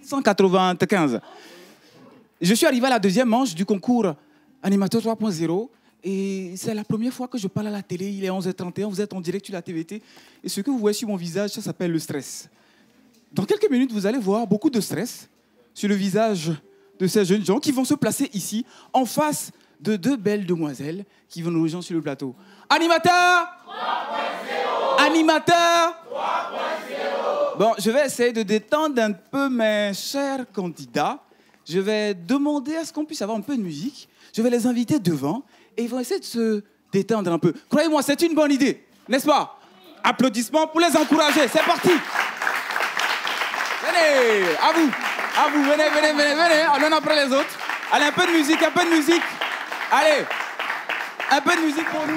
195. Je suis arrivé à la deuxième manche du concours Animateur 3.0 et c'est la première fois que je parle à la télé. Il est 11h31, vous êtes en direct sur la TVT et ce que vous voyez sur mon visage, ça s'appelle le stress. Dans quelques minutes, vous allez voir beaucoup de stress sur le visage de ces jeunes gens qui vont se placer ici en face de deux belles demoiselles qui vont nous rejoindre sur le plateau. Animateur 3.0. Animateur 3.0. Bon, je vais essayer de détendre un peu mes chers candidats. Je vais demander à ce qu'on puisse avoir un peu de musique. Je vais les inviter devant et ils vont essayer de se détendre un peu. Croyez-moi, c'est une bonne idée, n'est-ce pas? Applaudissements pour les encourager. C'est parti. Venez, à vous, venez, l'un après les autres. Allez, un peu de musique. Allez, un peu de musique pour nous.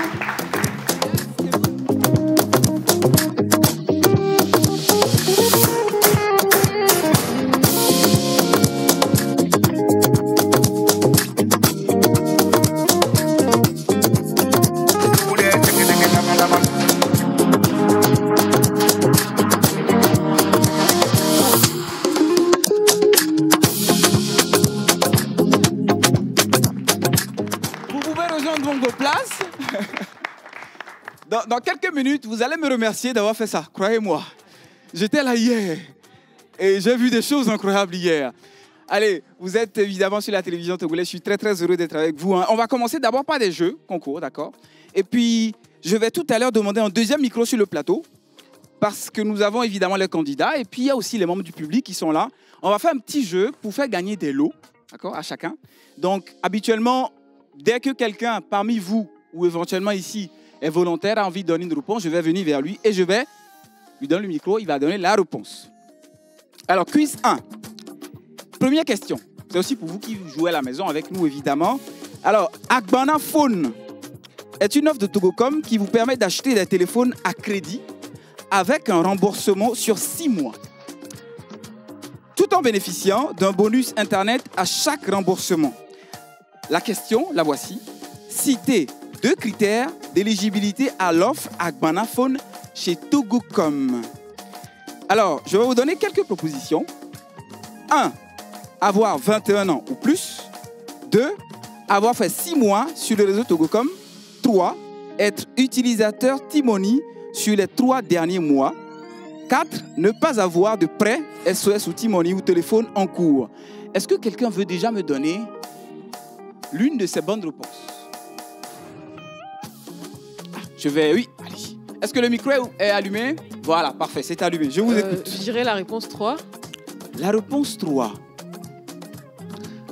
Dans quelques minutes, vous allez me remercier d'avoir fait ça, croyez-moi. J'étais là hier et j'ai vu des choses incroyables hier. Allez, vous êtes évidemment sur la télévision togolaise, je suis très heureux d'être avec vous. On va commencer d'abord par des jeux, concours, d'accord? Et puis, je vais tout à l'heure demander un deuxième micro sur le plateau parce que nous avons évidemment les candidats et puis il y a aussi les membres du public qui sont là. On va faire un petit jeu pour faire gagner des lots, d'accord, à chacun. Donc, habituellement, dès que quelqu'un parmi vous ou éventuellement ici est volontaire, a envie de donner une réponse, je vais venir vers lui et je vais lui donner le micro, il va donner la réponse. Alors, quiz 1. Première question. C'est aussi pour vous qui jouez à la maison avec nous, évidemment. Alors, Agbana Phone est une offre de Togocom qui vous permet d'acheter des téléphones à crédit avec un remboursement sur 6 mois. Tout en bénéficiant d'un bonus Internet à chaque remboursement. La question, la voici. Citez 2 critères d'éligibilité à l'offre Agbana Phone chez Togocom. Alors, je vais vous donner quelques propositions. 1. Avoir 21 ans ou plus. 2. Avoir fait 6 mois sur le réseau Togocom. 3. Être utilisateur T-Money sur les 3 derniers mois. 4. Ne pas avoir de prêt SOS ou T-Money ou téléphone en cours. Est-ce que quelqu'un veut déjà me donner l'une de ces bonnes réponses? Oui, allez. Est-ce que le micro est allumé? Voilà, parfait, c'est allumé. Je vous écoute. Je dirais la réponse 3. La réponse 3.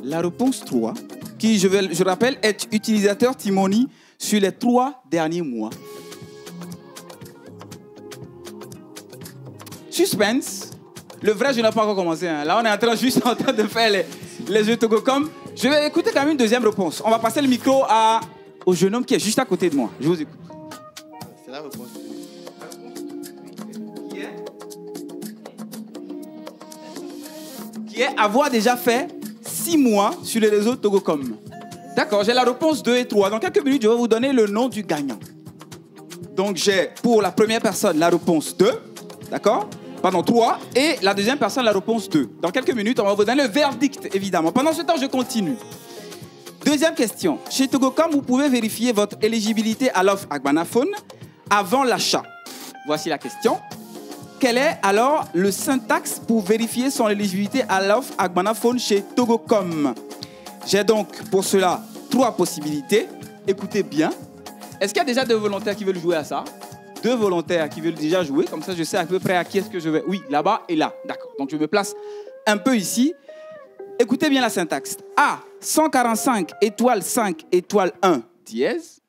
La réponse 3, qui, je rappelle, est utilisateur T-Money sur les 3 derniers mois. Suspense. Le vrai, je n'ai pas encore commencé. Hein. Là, on est juste en train de faire les jeux Togocom. Je vais écouter quand même une deuxième réponse. On va passer le micro au jeune homme qui est juste à côté de moi. Je vous écoute. C'est la réponse. Qui est avoir déjà fait 6 mois sur les réseaux Togocom. D'accord, j'ai la réponse 2 et 3. Dans quelques minutes, je vais vous donner le nom du gagnant. Donc, j'ai pour la première personne la réponse 2. D'accord? Pardon, 3. Et la deuxième personne, la réponse 2. Dans quelques minutes, on va vous donner le verdict, évidemment. Pendant ce temps, je continue. Deuxième question. Chez Togocom, vous pouvez vérifier votre éligibilité à l'offre Agbana Phone avant l'achat. Voici la question. Quel est alors le syntaxe pour vérifier son éligibilité à l'offre Agbana Phone chez Togocom? J'ai donc pour cela 3 possibilités. Écoutez bien. Est-ce qu'il y a déjà 2 volontaires qui veulent jouer à ça? 2 volontaires qui veulent déjà jouer. Comme ça, je sais à peu près à qui est-ce que je vais. Oui, là-bas et là. D'accord. Donc, je me place un peu ici. Écoutez bien la syntaxe. A, 145 étoile 5 étoile 1 dièse.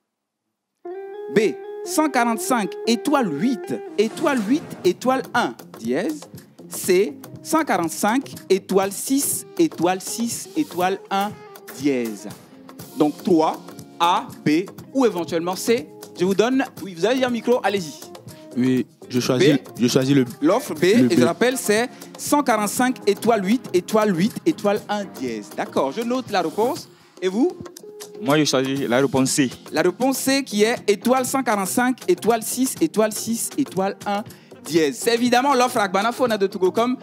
B, 145 étoile 8 étoile 8 étoile 1 dièse. C, 145 étoile 6 étoile 6 étoile 1 dièse. Donc 3, A, B ou éventuellement C. Je vous donne, oui, vous avez un micro, allez-y. Oui, je choisis le... L'offre B, et je rappelle, c'est 145 étoile 8 étoile 8 étoile 1 dièse. D'accord, je note la réponse. Et vous? Moi, je choisis la réponse C. La réponse C qui est étoile 145, étoile 6, étoile 6, étoile 1, dièse. C'est évidemment l'offre Agbana Fona de Togocom.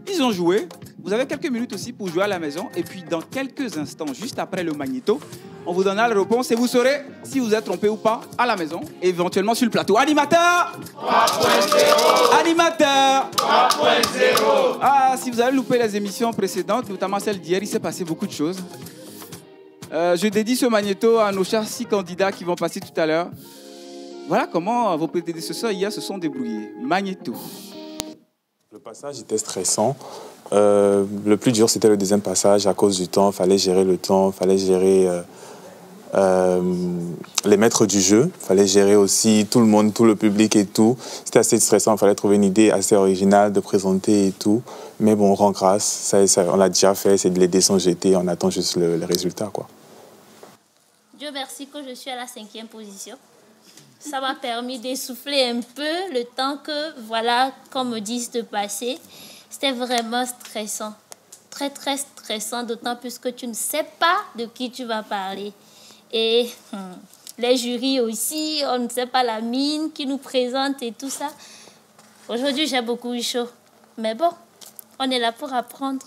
Ils ont joué. Vous avez quelques minutes aussi pour jouer à la maison. Et puis, dans quelques instants, juste après le magnéto, on vous donnera la réponse et vous saurez si vous êtes trompé ou pas à la maison, éventuellement sur le plateau. Animateur 3.0. Animateur 3.0. Ah, si vous avez loupé les émissions précédentes, notamment celle d'hier, il s'est passé beaucoup de choses. Je dédie ce magnéto à nos chers 6 candidats qui vont passer tout à l'heure. Voilà comment vos prédécesseurs hier se sont débrouillés. Magnéto. Le passage était stressant. Le plus dur, c'était le deuxième passage à cause du temps. Il fallait gérer le temps, il fallait gérer les maîtres du jeu. Il fallait gérer aussi tout le monde, tout le public et tout. C'était assez stressant. Il fallait trouver une idée assez originale de présenter et tout. Mais bon, on rend grâce. Ça, on l'a déjà fait. Les dés sont jetés. On attend juste le résultat, quoi. Dieu merci que je suis à la 5e position. Ça m'a permis d'essouffler un peu le temps que, voilà, qu'on me dise de passer. C'était vraiment stressant. Très, très stressant, d'autant plus que tu ne sais pas de qui tu vas parler. Et les jurys aussi, on ne sait pas la mine qui nous présente et tout ça. Aujourd'hui, j'ai beaucoup eu chaud. Mais bon, on est là pour apprendre.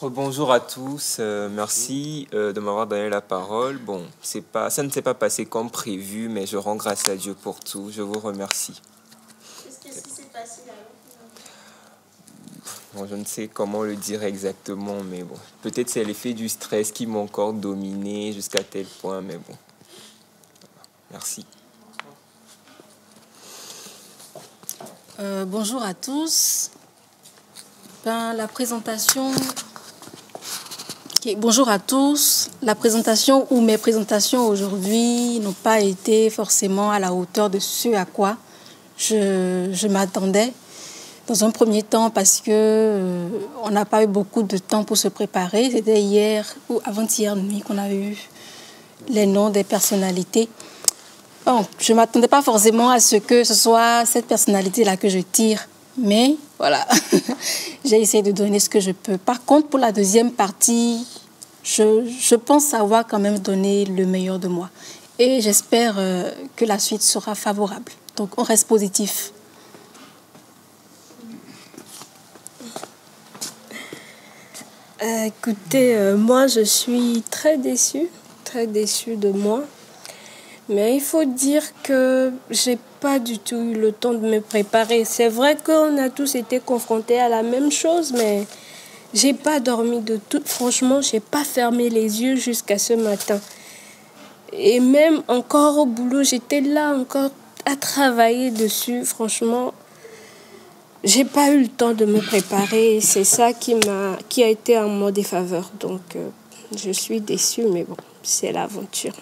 Bonjour à tous, merci de m'avoir donné la parole. Bon, ça ne s'est pas passé comme prévu, mais je rends grâce à Dieu pour tout. Je vous remercie. Qu'est-ce qui s'est passé là? Bon, je ne sais comment le dire exactement, mais bon, peut-être c'est l'effet du stress qui m'a encore dominé jusqu'à tel point, mais bon. Merci. Bonjour à tous. La présentation... Bonjour à tous. La présentation ou mes présentations aujourd'hui n'ont pas été forcément à la hauteur de ce à quoi je m'attendais. Dans un premier temps parce que on n'a pas eu beaucoup de temps pour se préparer. C'était hier ou avant-hier nuit qu'on a eu les noms des personnalités. Bon, je ne m'attendais pas forcément à ce que ce soit cette personnalité-là que je tire. Mais voilà, j'ai essayé de donner ce que je peux. Par contre, pour la deuxième partie, je pense avoir quand même donné le meilleur de moi. Et j'espère que la suite sera favorable. Donc, on reste positif. Écoutez, moi, je suis très déçue de moi. Mais il faut dire que j'ai pas du tout eu le temps de me préparer. C'est vrai qu'on a tous été confrontés à la même chose, mais j'ai pas dormi de tout. Franchement, j'ai pas fermé les yeux jusqu'à ce matin. Et même encore au boulot, j'étais là encore à travailler dessus. Franchement, j'ai pas eu le temps de me préparer. C'est ça qui a été en mon défaveur. Donc, je suis déçue, mais bon, c'est l'aventure.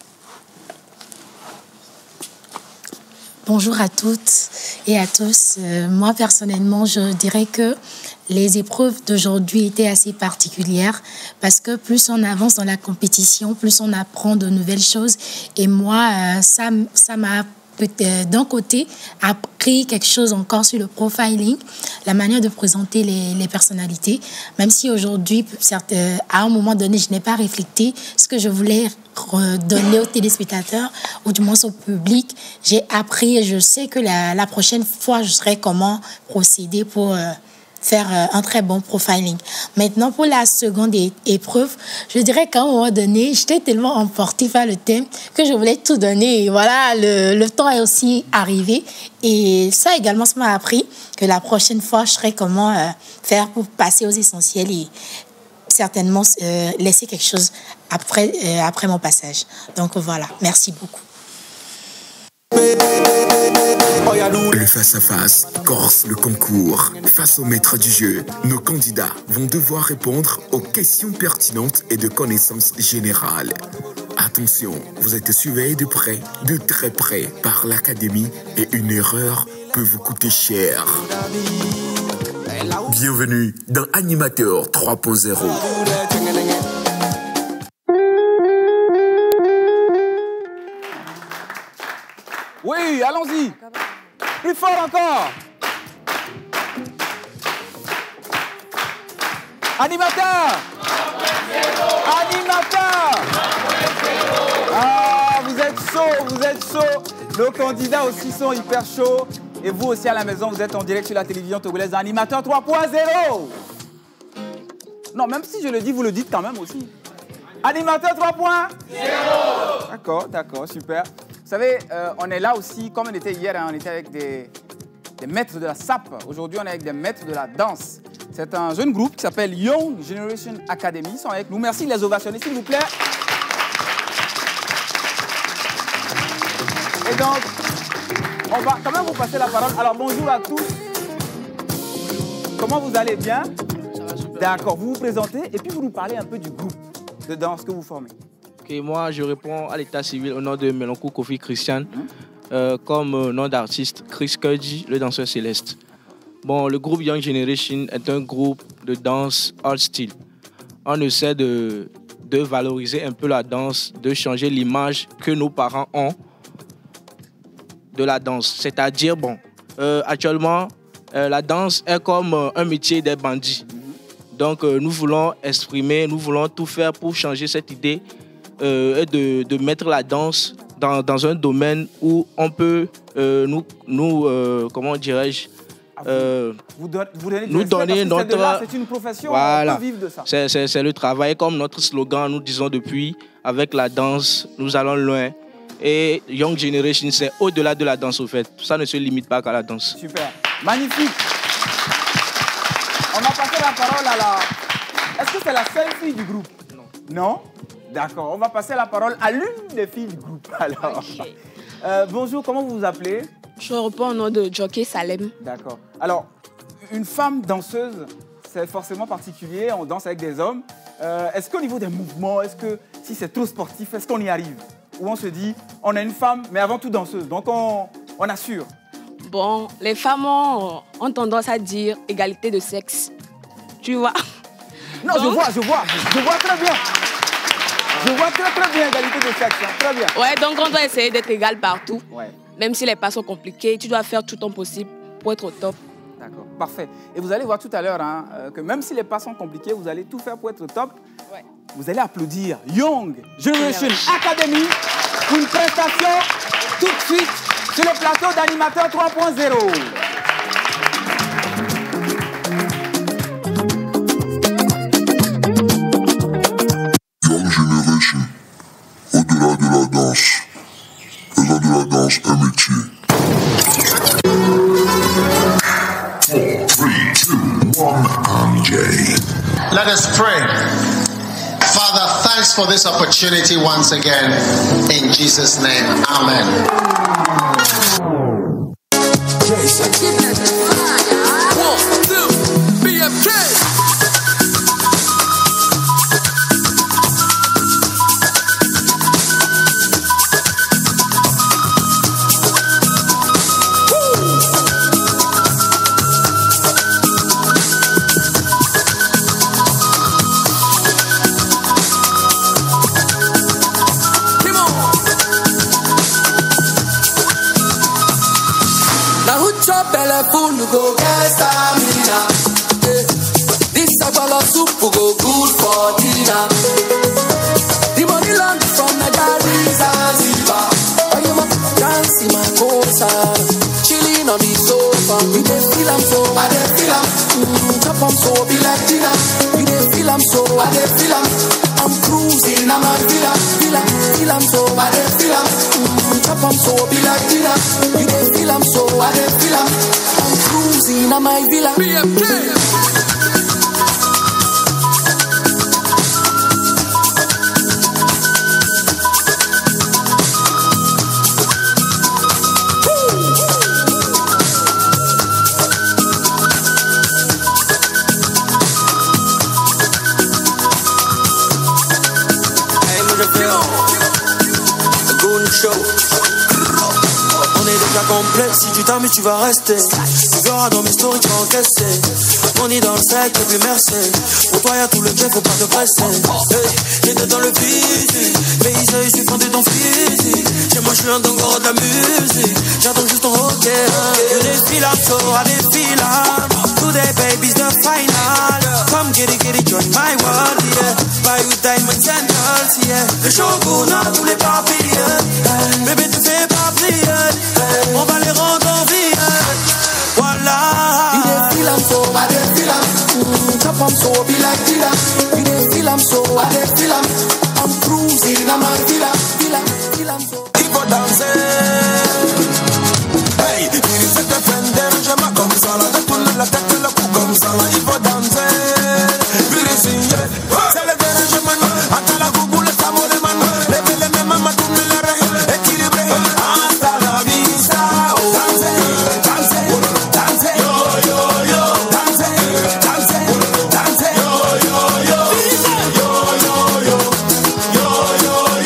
Bonjour à toutes et à tous. Moi, personnellement, je dirais que les épreuves d'aujourd'hui étaient assez particulières parce que plus on avance dans la compétition, plus on apprend de nouvelles choses. Et moi, ça m'a d'un côté appris quelque chose encore sur le profiling, la manière de présenter les personnalités, même si aujourd'hui, à un moment donné, je n'ai pas réfléchi ce que je voulais donner aux téléspectateurs ou du moins au public. J'ai appris et je sais que la prochaine fois, je saurai comment procéder pour faire un très bon profiling. Maintenant, pour la seconde épreuve, je dirais qu'à un moment donné, j'étais tellement emportée par le thème que je voulais tout donner. Et voilà, le temps est aussi arrivé. Et ça également, ça m'a appris que la prochaine fois, je saurai comment faire pour passer aux essentiels et certainement laisser quelque chose après mon passage. Donc voilà, merci beaucoup. Le face-à-face corse le concours. Face au maître du jeu, nos candidats vont devoir répondre aux questions pertinentes et de connaissances générales. Attention, vous êtes surveillés de près, de très près par l'académie et une erreur peut vous coûter cher. Bienvenue dans Animateur 3.0. Oui, allons-y. Plus fort encore. Animateur. Animateur. Ah, vous êtes chaud, vous êtes chaud. Nos candidats aussi sont hyper chauds. Et vous aussi à la maison, vous êtes en direct sur la télévision togolaise. Animateur 3.0. Non, même si je le dis, vous le dites quand même aussi. Animateur 3.0. D'accord, d'accord, super. Vous savez, on est là aussi, comme on était hier, hein, on était avec des maîtres de la SAP. Aujourd'hui, on est avec des maîtres de la danse. C'est un jeune groupe qui s'appelle Young Generation Academy. Ils sont avec nous. Merci de les ovationner, s'il vous plaît. Et donc, on va quand même vous passer la parole. Alors, bonjour à tous. Comment vous allez bien? Ça va super. D'accord, vous vous présentez et puis vous nous parlez un peu du groupe de danse que vous formez. Ok, moi, je réponds à l'état civil au nom de Melonkou Kofi Christian, comme nom d'artiste Chris Kurdi, le danseur céleste. Bon, le groupe Young Generation est un groupe de danse old style. On essaie de valoriser un peu la danse, de changer l'image que nos parents ont de la danse. C'est-à-dire, bon, actuellement, la danse est comme un métier des bandits. Donc, nous voulons exprimer, nous voulons tout faire pour changer cette idée et de mettre la danse dans un domaine où on peut comment dirais-je, nous donner notre... C'est une profession, voilà. on peut vivre de ça. C'est le travail, comme notre slogan, nous disons depuis, avec la danse, nous allons loin. Et Young Generation, c'est au-delà de la danse, au fait. Ça ne se limite pas qu'à la danse. Super, magnifique. On va passer la parole à la... Est-ce que c'est la seule fille du groupe? Non. Non? D'accord, on va passer la parole à l'une des filles du groupe. Alors, okay. Bonjour, comment vous vous appelez? Je réponds au nom de Jockey Salem. D'accord. Alors, une femme danseuse, c'est forcément particulier, on danse avec des hommes. Est-ce qu'au niveau des mouvements, est-ce que si c'est trop sportif, est-ce qu'on y arrive? Ou on se dit, on a une femme, mais avant tout danseuse, donc on assure? Bon, les femmes ont tendance à dire égalité de sexe. Tu vois? Non, donc... je vois très bien. Je vois très bien égalité de sexe, hein, très bien. Ouais, donc on doit essayer d'être égal partout. Ouais. Même si les pas sont compliqués, tu dois faire tout ton possible pour être au top. D'accord, parfait. Et vous allez voir tout à l'heure hein, que même si les pas sont compliqués, vous allez tout faire pour être au top. Ouais. Vous allez applaudir Young Generation Academy pour une prestation tout de suite sur le plateau d'Animateur 3.0. Young Generation, au-delà de la danse, faisons de la danse un métier. 4, 3, 2, 1, MJ. Let us pray. Father, thanks for this opportunity once again. In Jesus' name, amen. Go get stamina. This sagbala soup will go good for dinner. The money land from Nigeria and Zimbabwe. I am a dancing my cosa, chilling on the sofa. We dey feel am so, I dey feel am. Chop am so, be like dinner. We dey feel am so, I dey feel am. I'm cruising, I'm a villa. Feel am so, I dey feel am. Chop am so, be like dinner. We dey feel am so, I dey feel am. Cruising in my villa. BMK. Complet, si tu t'amuses tu vas rester. Tu verras dans mes stories tu vas encaisser. On est dans le sec et puis merci. Pour toi y'a tout le jet, faut pas te presser. Hey, j'étais dans le physique, mais il suffit de ton physique. Chez moi je suis un dongoro de la musique. J'attends juste ton hockey. You défile à so, I défile à. To today, baby's the final. Come get it, join my world, yeah. Buy you diamonds and girls, yeah. Le shogun a tous les papiers. Bébé, te fais pas plier. On va les rendre en vie. Voilà. You dey feel I'm so, I dey feel I'm. Chop I'm so, be like Dylan. You dey feel I'm so, I dey feel I'm. I'm cruising, I'm a villa, so. Il faut danser. Hey, il se te prendre, j'aime comme ça, là, de tourner la tête, le cou comme ça, là, il faut danser. Puis les signes, c'est le dérangement, attends la gougou, le tambour, le man, les belles mêmes, maman, tourne la règle, équilibré, hasta la vista, oh. Danser, danser, danser, yo, yo, yo, danser, danser, danser, yo, yo, yo, yo, yo, yo, yo, yo, yo,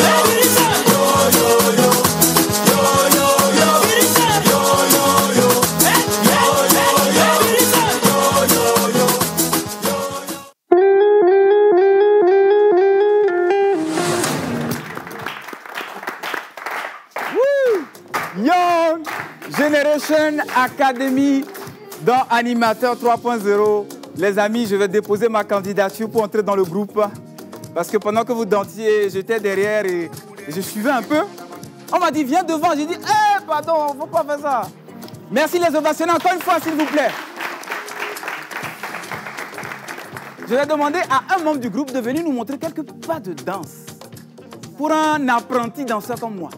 Young Generation Academy dans Animateur 3.0. Les amis, je vais déposer ma candidature pour entrer dans le groupe. Parce que pendant que vous dansiez, j'étais derrière et je suivais un peu. On m'a dit, viens devant. J'ai dit, pardon, faut pas faire ça. Merci les ovationner encore une fois, s'il vous plaît. Je vais demander à un membre du groupe de venir nous montrer quelques pas de danse. Pour un apprenti danseur comme moi,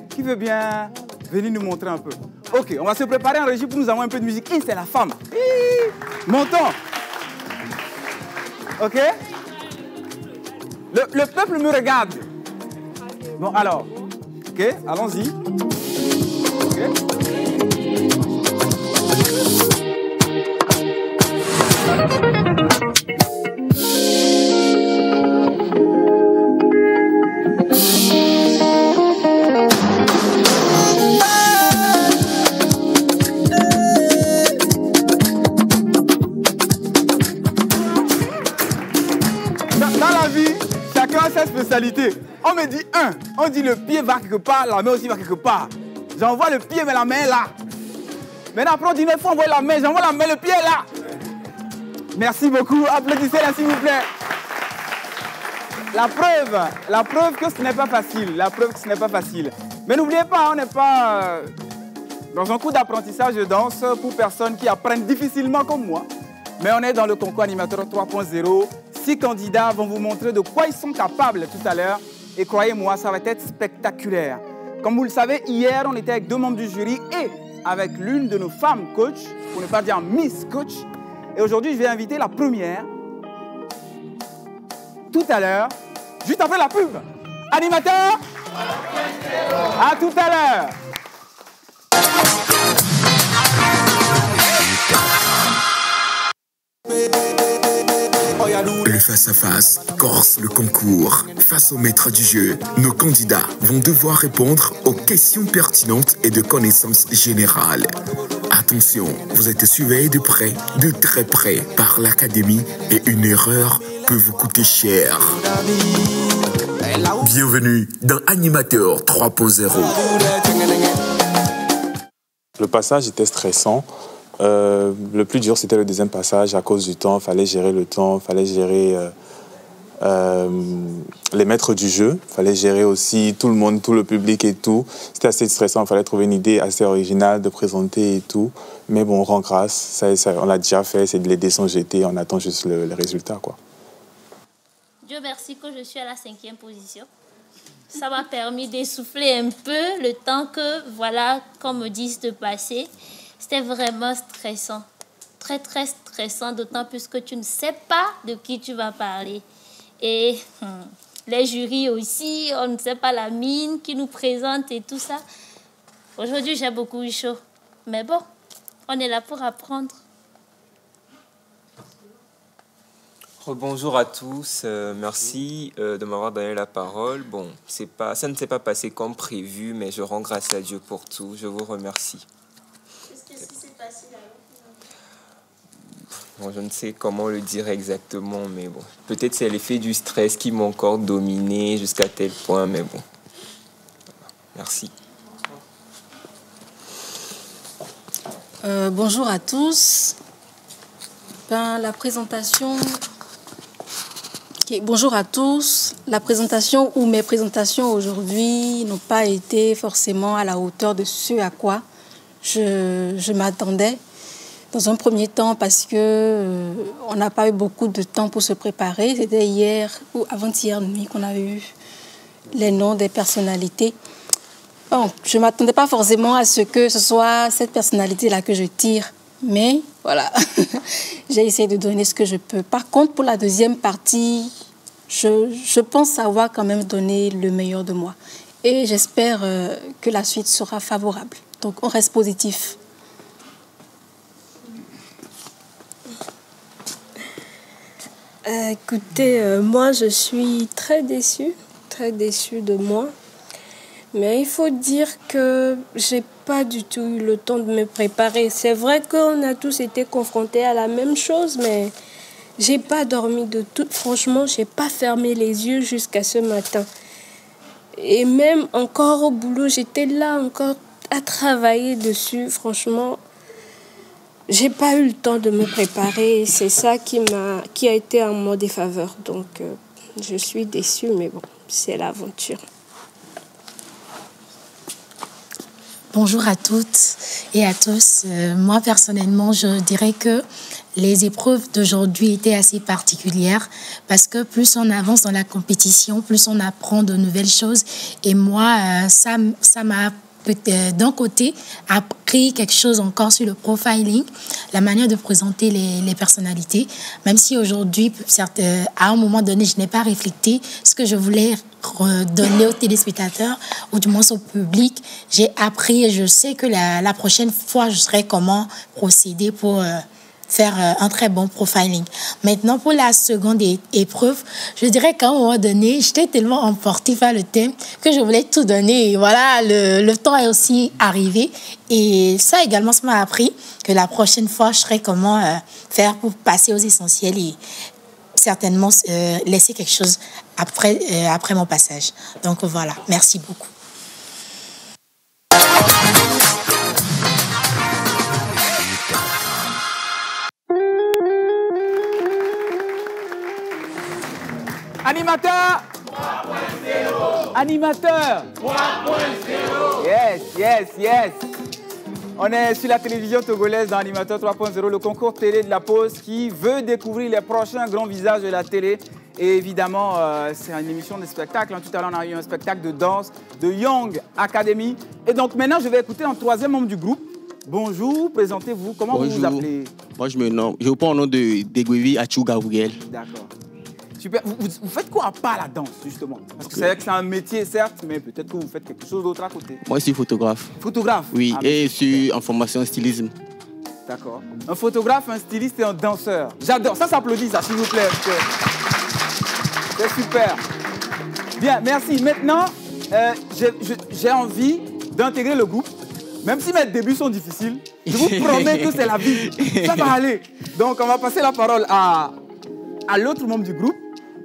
qui veut bien venir nous montrer un peu. Ok, on va se préparer en régie pour nous avoir un peu de musique. C'est la femme. Montons. Ok? Le peuple me regarde. Bon, alors. Ok, allons-y. Ok. Sa spécialité. On me dit on dit le pied va quelque part, la main aussi va quelque part. J'envoie le pied, mais la main est là. Maintenant, après, on dit il faut envoyer la main, j'envoie la main, le pied est là. Merci beaucoup, applaudissez-la s'il vous plaît. La preuve que ce n'est pas facile, Mais n'oubliez pas, on n'est pas dans un cours d'apprentissage de danse pour personnes qui apprennent difficilement comme moi. Mais on est dans le concours Animateur 3.0. 6 candidats vont vous montrer de quoi ils sont capables tout à l'heure. Et croyez-moi, ça va être spectaculaire. Comme vous le savez, hier, on était avec 2 membres du jury et avec l'une de nos femmes coach, pour ne pas dire Miss Coach. Et aujourd'hui, je vais inviter la première, tout à l'heure, juste après la pub. Animateur, à tout à l'heure. Le face-à-face, Corse le concours. Face au maître du jeu, nos candidats vont devoir répondre aux questions pertinentes et de connaissances générales. Attention, vous êtes surveillés de près, de très près par l'académie et une erreur peut vous coûter cher. Bienvenue dans Animateur 3.0. Le passage était stressant. Le plus dur, c'était le deuxième passage à cause du temps. Il fallait gérer le temps, il fallait gérer les maîtres du jeu. Il fallait gérer aussi tout le monde, tout le public et tout. C'était assez stressant. Il fallait trouver une idée assez originale de présenter et tout. Mais bon, on rend grâce. On l'a déjà fait. Les dés sont jetés. On attend juste le résultat, quoi. Dieu merci que je suis à la 5e position. Ça m'a permis d'essouffler un peu le temps que, voilà, qu'on me dise de passer. C'était vraiment stressant, très très stressant, d'autant plus que tu ne sais pas de qui tu vas parler. Et les jurys aussi, on ne sait pas la mine qui nous présente et tout ça. Aujourd'hui, j'ai beaucoup eu chaud. Mais bon, on est là pour apprendre. Bonjour à tous, merci de m'avoir donné la parole. Bon, ça ne s'est pas passé comme prévu, mais je rends grâce à Dieu pour tout. Je vous remercie. Qu'est-ce qui s'est passé là? Bon, je ne sais comment le dire exactement, mais bon, peut-être c'est l'effet du stress qui m'a encore dominé jusqu'à tel point, mais bon. Merci. Bonjour à tous. La présentation... Okay, bonjour à tous. La présentation ou mes présentations aujourd'hui n'ont pas été forcément à la hauteur de ce à quoi je m'attendais. Dans un premier temps parce que on n'a pas eu beaucoup de temps pour se préparer. C'était hier ou avant-hier nuit qu'on avait eu les noms des personnalités. Bon, je ne m'attendais pas forcément à ce que ce soit cette personnalité-là que je tire. Mais voilà, j'ai essayé de donner ce que je peux. Par contre, pour la deuxième partie, je pense avoir quand même donné le meilleur de moi. Et j'espère que la suite sera favorable. Donc, on reste positif. Écoutez, moi, je suis très déçue de moi. Mais il faut dire que j'ai pas du tout eu le temps de me préparer. C'est vrai qu'on a tous été confrontés à la même chose, mais j'ai pas dormi de tout. Franchement, j'ai pas fermé les yeux jusqu'à ce matin. Et même encore au boulot, j'étais là encore à travailler dessus. Franchement, j'ai pas eu le temps de me préparer. C'est ça qui a été en mon défaveur. Donc, je suis déçue, mais bon, c'est l'aventure. Bonjour à toutes et à tous. Moi, personnellement, je dirais que les épreuves d'aujourd'hui étaient assez particulières parce que plus on avance dans la compétition, plus on apprend de nouvelles choses. Et moi, ça m'a d'un côté appris quelque chose encore sur le profiling, la manière de présenter les personnalités, même si aujourd'hui, à un moment donné, je n'ai pas réfléchi ce que je voulais donner aux téléspectateurs ou du moins au public. J'ai appris et je sais que la prochaine fois, je saurai comment procéder pour faire un très bon profiling. Maintenant, pour la seconde épreuve, je dirais qu'à un moment donné, j'étais tellement emportée par le thème que je voulais tout donner. Et voilà, le temps est aussi arrivé. Et ça également, ça m'a appris que la prochaine fois, je saurais comment faire pour passer aux essentiels et certainement laisser quelque chose après mon passage. Donc voilà, merci beaucoup. Animateur 3.0. Animateur 3.0. Yes. On est sur la télévision togolaise dans Animateur 3.0, le concours télé de la pause qui veut découvrir les prochains grands visages de la télé. Et évidemment, c'est une émission de spectacle. Tout à l'heure, on a eu un spectacle de danse de Young Academy. Et donc maintenant, je vais écouter un troisième membre du groupe. Bonjour, présentez-vous. Comment vous vous appelez? Moi, je reprends au nom de Degwevi Achou Gabriel. D'accord. Super. Vous faites quoi à part la danse, justement? Parce que c'est vrai que c'est un métier, certes, mais peut-être que vous faites quelque chose d'autre à côté. Moi, je suis photographe. Photographe? Oui, et je suis en formation en stylisme. D'accord. Un photographe, un styliste et un danseur. J'adore. Ça s'applaudit, ça, s'il vous plaît. C'est super. Bien, merci. Maintenant, j'ai envie d'intégrer le groupe. Même si mes débuts sont difficiles, je vous promets que c'est la vie. Ça va aller. Donc, on va passer la parole à l'autre membre du groupe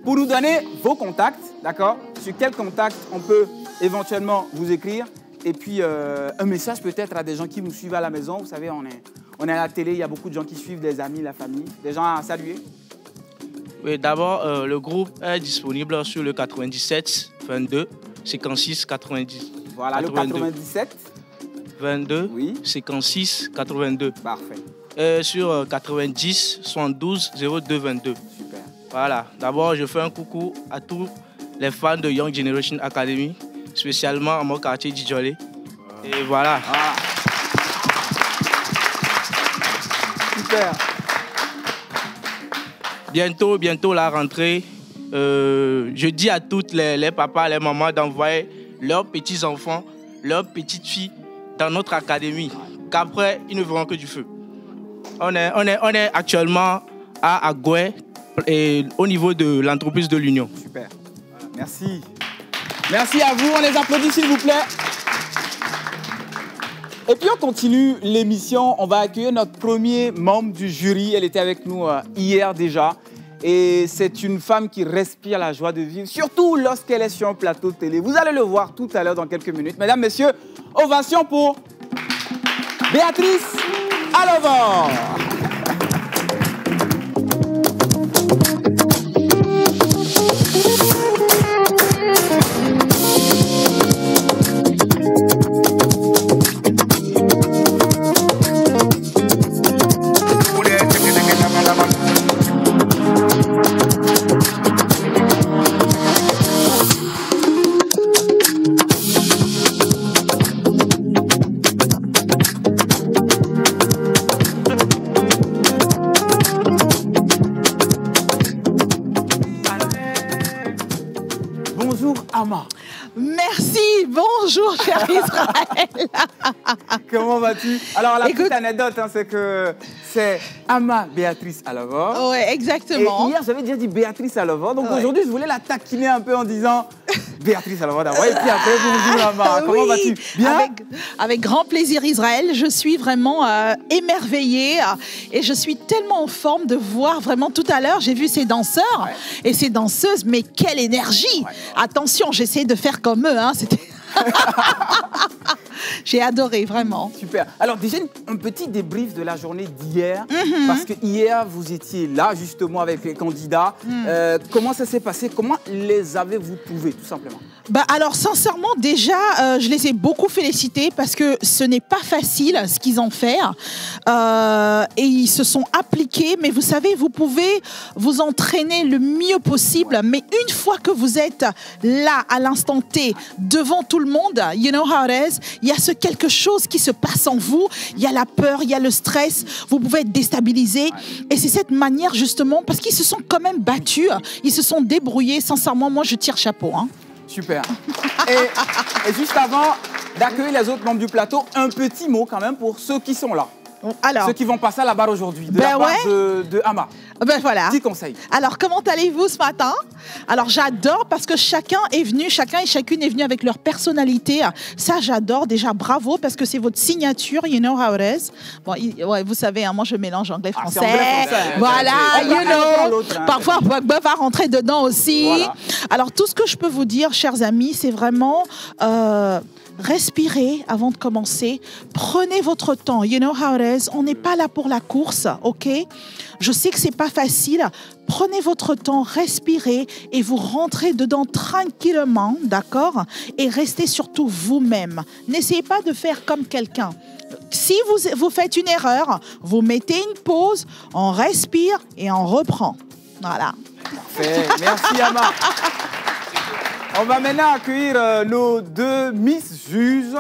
pour nous donner vos contacts, d'accord? Sur quels contacts on peut éventuellement vous écrire. Et puis, un message peut-être à des gens qui nous suivent à la maison. Vous savez, on est à la télé, il y a beaucoup de gens qui suivent, des amis, la famille. Des gens à saluer? Oui, d'abord, le groupe est disponible sur le 97 22 56 90. Voilà, 82. Le 97 22 oui. 56 82. Parfait. Sur 90 72 02 22. Super. Voilà, d'abord, je fais un coucou à tous les fans de Young Generation Academy, spécialement à mon quartier d'Idjolé. Et voilà. Ah. Super. Bientôt la rentrée. Je dis à toutes les papas, les mamans d'envoyer leurs petits-enfants, leurs petites-filles dans notre académie, qu'après, ils ne verront que du feu. On est actuellement à Agoué, et au niveau de l'entreprise de l'Union. Super. Voilà. Merci. Merci à vous. On les applaudit, s'il vous plaît. Et puis, on continue l'émission. On va accueillir notre premier membre du jury. Elle était avec nous hier déjà. Et c'est une femme qui respire la joie de vivre, surtout lorsqu'elle est sur un plateau de télé. Vous allez le voir tout à l'heure dans quelques minutes. Mesdames, messieurs, ovation pour Béatrice Alovor. Bonjour, Ama. Merci, bonjour, cher Israël. Comment vas-tu? Alors, la petite anecdote, hein, c'est que c'est Ama Béatrice Alovor. Oui, exactement. Et hier, j'avais déjà dit Béatrice Alovor. Donc aujourd'hui, je voulais la taquiner un peu en disant Béatrice Alovor d'abord. Et puis après, bonjour, Ama. Comment vas-tu? Bien? Avec grand plaisir, Israël. Je suis vraiment émerveillée et je suis tellement en forme de voir vraiment tout à l'heure. J'ai vu ces danseurs et ces danseuses, mais quelle énergie! Attention, j'essaie de faire comme eux. Hein. C'était... J'ai adoré, vraiment. Super. Alors déjà, un petit débrief de la journée d'hier, parce que hier, vous étiez là, justement, avec les candidats. Comment ça s'est passé? Comment les avez-vous trouvés, tout simplement? Alors, sincèrement, déjà, je les ai beaucoup félicités parce que ce n'est pas facile ce qu'ils ont fait. Et ils se sont appliqués. Mais vous savez, vous pouvez vous entraîner le mieux possible. Mais une fois que vous êtes là, à l'instant T, devant tout le monde, you know how it is, il y a ce quelque chose qui se passe en vous. Il y a la peur, il y a le stress. Vous pouvez être déstabilisé. Et c'est cette manière, justement, parce qu'ils se sont quand même battus. Ils se sont débrouillés. Sincèrement, moi, je tire chapeau. Hein. Super. Et juste avant d'accueillir les autres membres du plateau, un petit mot quand même pour ceux qui sont là. Alors, ceux qui vont passer à la barre aujourd'hui, de la part de Ama. Voilà. Petit conseil. Alors, comment allez-vous ce matin? Alors, j'adore parce que chacun et chacune est venu avec leur personnalité. Ça, j'adore. Déjà, bravo parce que c'est votre signature. You know how it is. Bon, vous savez, hein, moi, je mélange anglais-français. Voilà, you know. Parfois, Pogba va rentrer dedans aussi. Voilà. Alors, tout ce que je peux vous dire, chers amis, c'est vraiment... respirez avant de commencer. Prenez votre temps. You know how it is. On n'est pas là pour la course, ok? Je sais que c'est pas facile. Prenez votre temps, respirez et vous rentrez dedans tranquillement, d'accord? Et restez surtout vous-même. N'essayez pas de faire comme quelqu'un. Si vous faites une erreur, vous mettez une pause, on respire et on reprend. Voilà. Parfait. Merci, Ama. On va maintenant accueillir nos deux Miss Juges.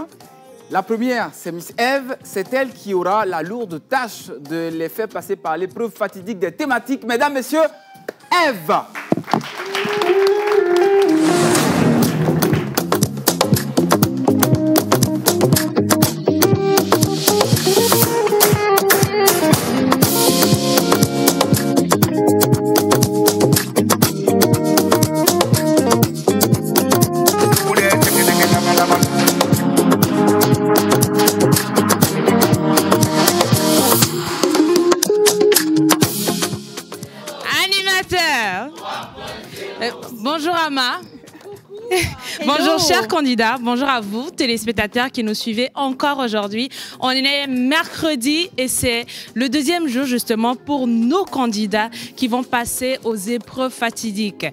La première, c'est Miss Eve. C'est elle qui aura la lourde tâche de les faire passer par l'épreuve fatidique des thématiques. Mesdames, Messieurs, Eve. Bonjour Ama. Bonjour chers candidats, bonjour à vous téléspectateurs qui nous suivez encore aujourd'hui. On est mercredi et c'est le deuxième jour justement pour nos candidats qui vont passer aux épreuves fatidiques.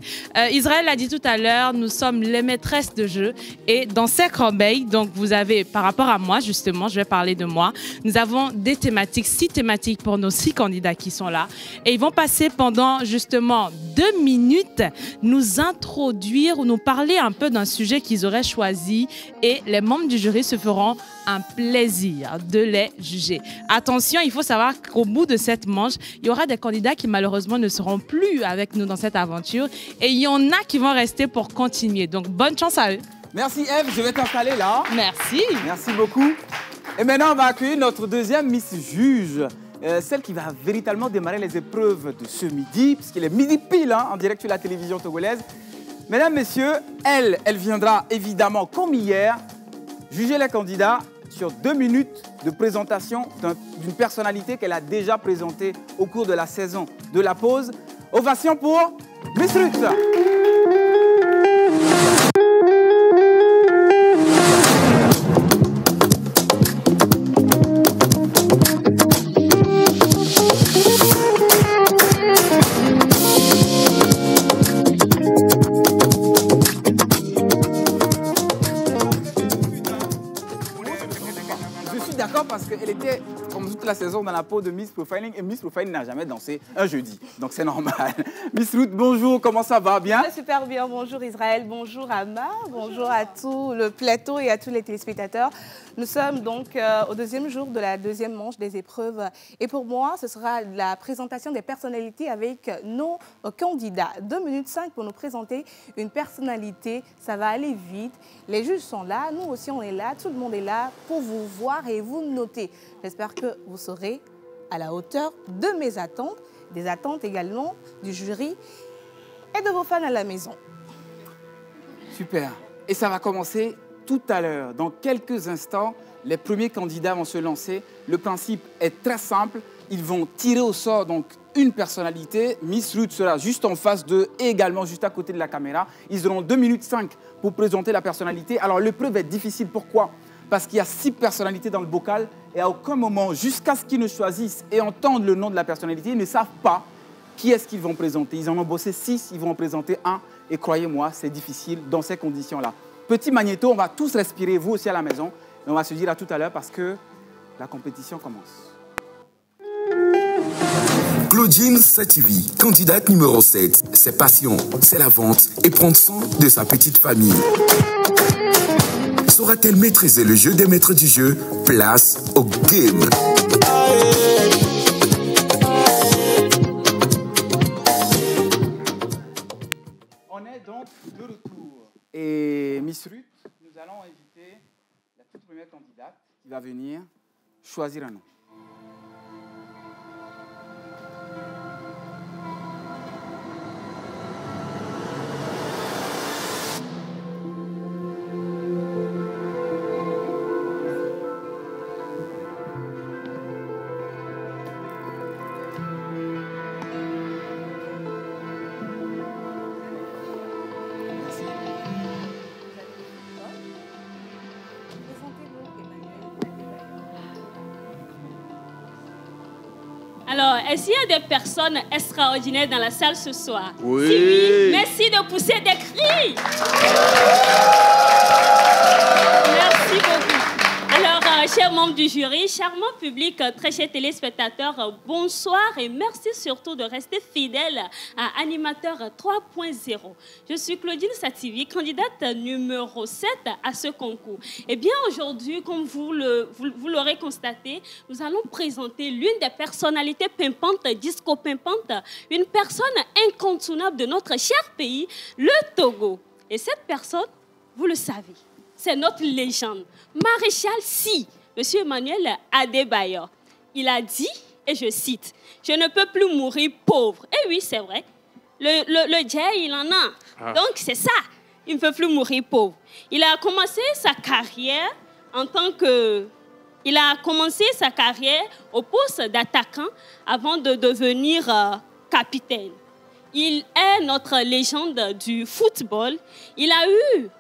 Israël l'a dit tout à l'heure, nous sommes les maîtresses de jeu et dans ces corbeilles, donc vous avez par rapport à moi justement, je vais parler de moi, nous avons des thématiques, 6 thématiques pour nos 6 candidats qui sont là et ils vont passer pendant justement 2 minutes nous introduire ou nous parler un peu d'un sujet qu'ils auraient choisi et les membres du jury se feront un plaisir de les juger. Attention, il faut savoir qu'au bout de cette manche, il y aura des candidats qui malheureusement ne seront plus avec nous dans cette aventure et il y en a qui vont rester pour continuer. Donc bonne chance à eux. Merci Eve, je vais t'installer là. Merci. Merci beaucoup. Et maintenant, on va accueillir notre deuxième Miss Juge. Celle qui va véritablement démarrer les épreuves de ce midi, puisqu'il est midi pile hein, en direct sur la télévision togolaise. Mesdames, Messieurs, elle viendra évidemment comme hier juger les candidats sur 2 minutes de présentation d'une personnalité qu'elle a déjà présentée au cours de la saison de la pause. Ovation pour Miss Ruth. Parce qu'elle était, comme toute la saison, dans la peau de Miss Profiling et Miss Profiling n'a jamais dansé un jeudi. Donc c'est normal. Miss Ruth, bonjour, comment ça va? Bien? Super bien, bonjour Israël, bonjour Ama, bonjour à tout le plateau et à tous les téléspectateurs. Nous sommes donc au deuxième jour de la deuxième manche des épreuves. Et pour moi, ce sera la présentation des personnalités avec nos candidats. 2 minutes 5 pour nous présenter une personnalité. Ça va aller vite. Les juges sont là, nous aussi on est là, tout le monde est là pour vous voir et vous noter. J'espère que vous serez à la hauteur de mes attentes, des attentes également du jury et de vos fans à la maison. Super. Et ça va commencer tout à l'heure. Dans quelques instants, les premiers candidats vont se lancer. Le principe est très simple. Ils vont tirer au sort donc une personnalité. Miss Ruth sera juste en face d'eux et également juste à côté de la caméra. Ils auront 2 minutes 5 pour présenter la personnalité. Alors l'épreuve est difficile. Pourquoi? Parce qu'il y a 6 personnalités dans le bocal et à aucun moment, jusqu'à ce qu'ils ne choisissent et entendent le nom de la personnalité, ils ne savent pas qui est-ce qu'ils vont présenter. Ils en ont bossé 6, ils vont en présenter 1. Et croyez-moi, c'est difficile dans ces conditions-là. Petit magnéto, on va tous respirer, vous aussi à la maison. Et on va se dire à tout à l'heure parce que la compétition commence. Claudine Sativi, candidate numéro 7. Ses passions, c'est la vente et prendre soin de sa petite famille. Saura-t-elle maîtriser le jeu des maîtres du jeu? Place au game. On est donc de retour. Et Miss Ruth, nous allons inviter la toute première candidate qui va venir choisir un nom. Alors, est-ce qu'il y a des personnes extraordinaires dans la salle ce soir? Oui. Si oui, merci de pousser des cris. Merci beaucoup. Alors, chers membres du jury, charmant public, très chers téléspectateurs, bonsoir et merci surtout de rester fidèles à Animateur 3.0. Je suis Claudine Sativi, candidate numéro 7 à ce concours. Eh bien, aujourd'hui, comme vous l'aurez constaté, nous allons présenter l'une des personnalités pimpantes, disco-pimpantes, une personne incontournable de notre cher pays, le Togo. Et cette personne, vous le savez, c'est notre légende, Maréchal Sy, Monsieur Emmanuel Adebayor. Il a dit, et je cite, « Je ne peux plus mourir pauvre. » Et oui, c'est vrai. Le Jay, il en a. Donc, c'est ça. Il ne peut plus mourir pauvre. Il a commencé sa carrière en tant que... Il a commencé sa carrière au poste d'attaquant avant de devenir capitaine. Il est notre légende du football. Il a eu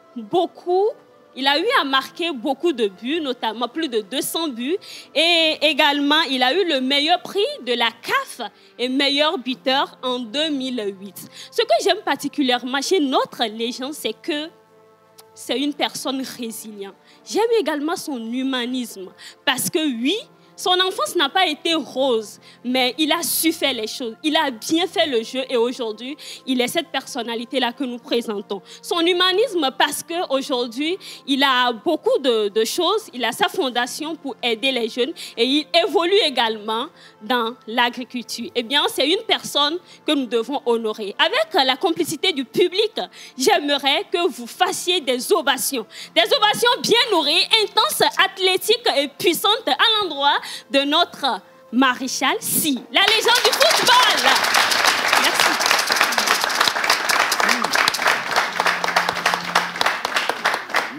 à marquer beaucoup de buts, notamment plus de 200 buts. Et également, il a eu le meilleur prix de la CAF et meilleur buteur en 2008. Ce que j'aime particulièrement chez notre légende, c'est que c'est une personne résiliente. J'aime également son humanisme parce que oui, son enfance n'a pas été rose, mais il a su faire les choses. Il a bien fait le jeu et aujourd'hui, il est cette personnalité-là que nous présentons. Son humanisme parce qu'aujourd'hui, il a beaucoup de choses. Il a sa fondation pour aider les jeunes et il évolue également dans l'agriculture. Eh bien, c'est une personne que nous devons honorer. Avec la complicité du public, j'aimerais que vous fassiez des ovations. Des ovations bien nourries, intenses, athlétiques et puissantes à l'endroit de notre Maréchal Sy, la légende du football. Merci.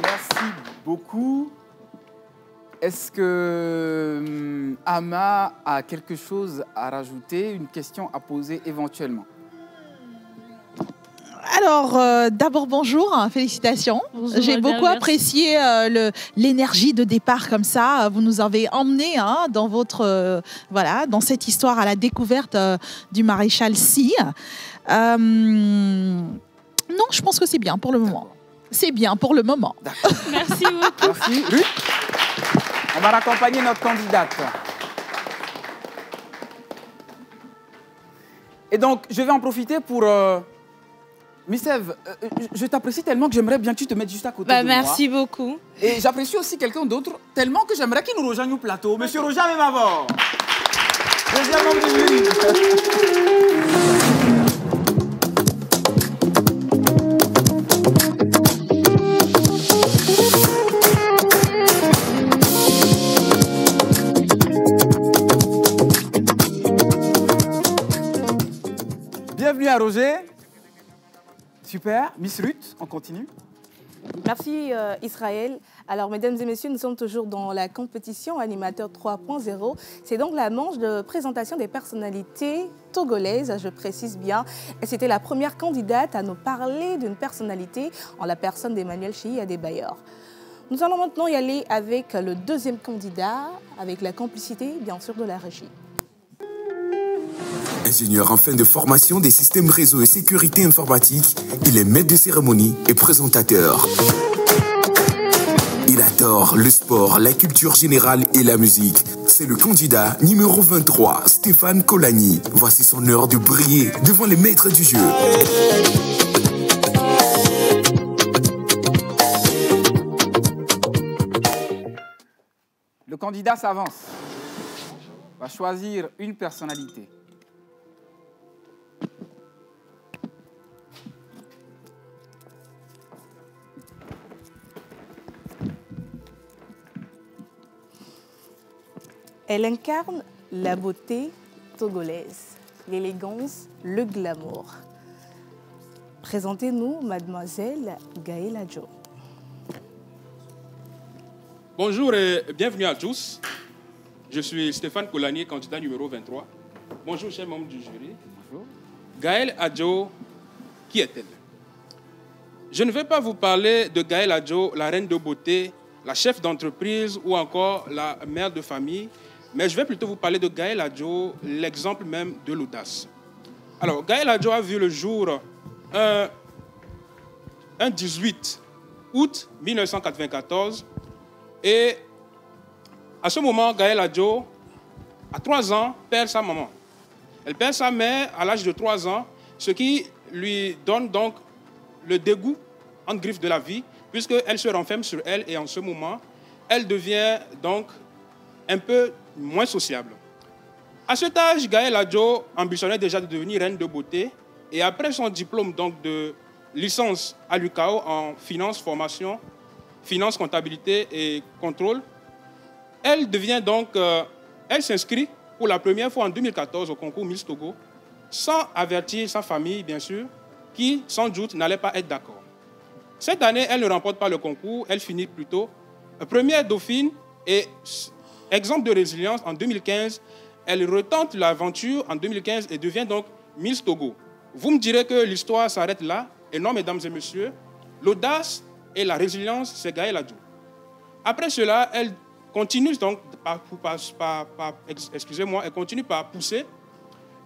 Merci beaucoup. Est-ce que Ama a quelque chose à rajouter, une question à poser éventuellement? Alors, d'abord, bonjour, félicitations. J'ai beaucoup apprécié l'énergie de départ comme ça. Vous nous avez emmenés dans dans cette histoire à la découverte du Maréchal Sy. Non, je pense que c'est bien pour le moment. C'est bien pour le moment. Merci beaucoup. Merci. Ruth, on va raccompagner notre candidate. Et donc, je vais en profiter pour... Miss Eve, je t'apprécie tellement que j'aimerais bien que tu te mettes juste à côté de moi. Merci beaucoup. Et j'apprécie aussi quelqu'un d'autre tellement que j'aimerais qu'il nous rejoigne au plateau. Monsieur Roja Memavor. Deuxième membre du jury. Bienvenue à Roger. Super. Miss Ruth, on continue. Merci Israël. Alors mesdames et messieurs, nous sommes toujours dans la compétition Animateur 3.0. C'est donc la manche de présentation des personnalités togolaises, je précise bien. Et c'était la première candidate à nous parler d'une personnalité en la personne d'Emmanuel Chéhi Adebayor. Nous allons maintenant y aller avec le deuxième candidat, avec la complicité bien sûr de la régie. Ingénieur en fin de formation des systèmes réseau et sécurité informatique, il est maître de cérémonie et présentateur. Il adore le sport, la culture générale et la musique. C'est le candidat numéro 23, Stéphane Kolani. Voici son heure de briller devant les maîtres du jeu. Le candidat s'avance. Va choisir une personnalité. Elle incarne la beauté togolaise, l'élégance, le glamour. Présentez-nous mademoiselle Gaël Adjo. Bonjour et bienvenue à tous. Je suis Stéphane Kolani, candidat numéro 23. Bonjour, chers membres du jury. Bonjour. Gaël Adjo, qui est-elle? Je ne vais pas vous parler de Gaël Adjo, la reine de beauté, la chef d'entreprise ou encore la mère de famille, mais je vais plutôt vous parler de Gaël Adjo, l'exemple même de l'audace. Alors, Gaël Adjo a vu le jour un 18 août 1994 et à ce moment, Gaël Adjo, à 3 ans, perd sa maman. Elle perd sa mère à l'âge de 3 ans, ce qui lui donne donc le dégoût en griffe de la vie, puisqu'elle se renferme sur elle et en ce moment, elle devient donc un peu moins sociable. À cet âge, Gaël Adjo ambitionnait déjà de devenir reine de beauté et après son diplôme donc de licence à l'UCAO en finance, formation, finance, comptabilité et contrôle, elle devient donc, elle s'inscrit pour la première fois en 2014 au concours Miss Togo, sans avertir sa famille, bien sûr, qui, sans doute, n'allait pas être d'accord. Cette année, elle ne remporte pas le concours, elle finit plutôt première dauphine et exemple de résilience en 2015. Elle retente l'aventure en 2015 et devient donc Miss Togo. Vous me direz que l'histoire s'arrête là, et non, mesdames et messieurs, l'audace et la résilience, c'est Gaël Adjo. Après cela, elle continue donc elle continue par pousser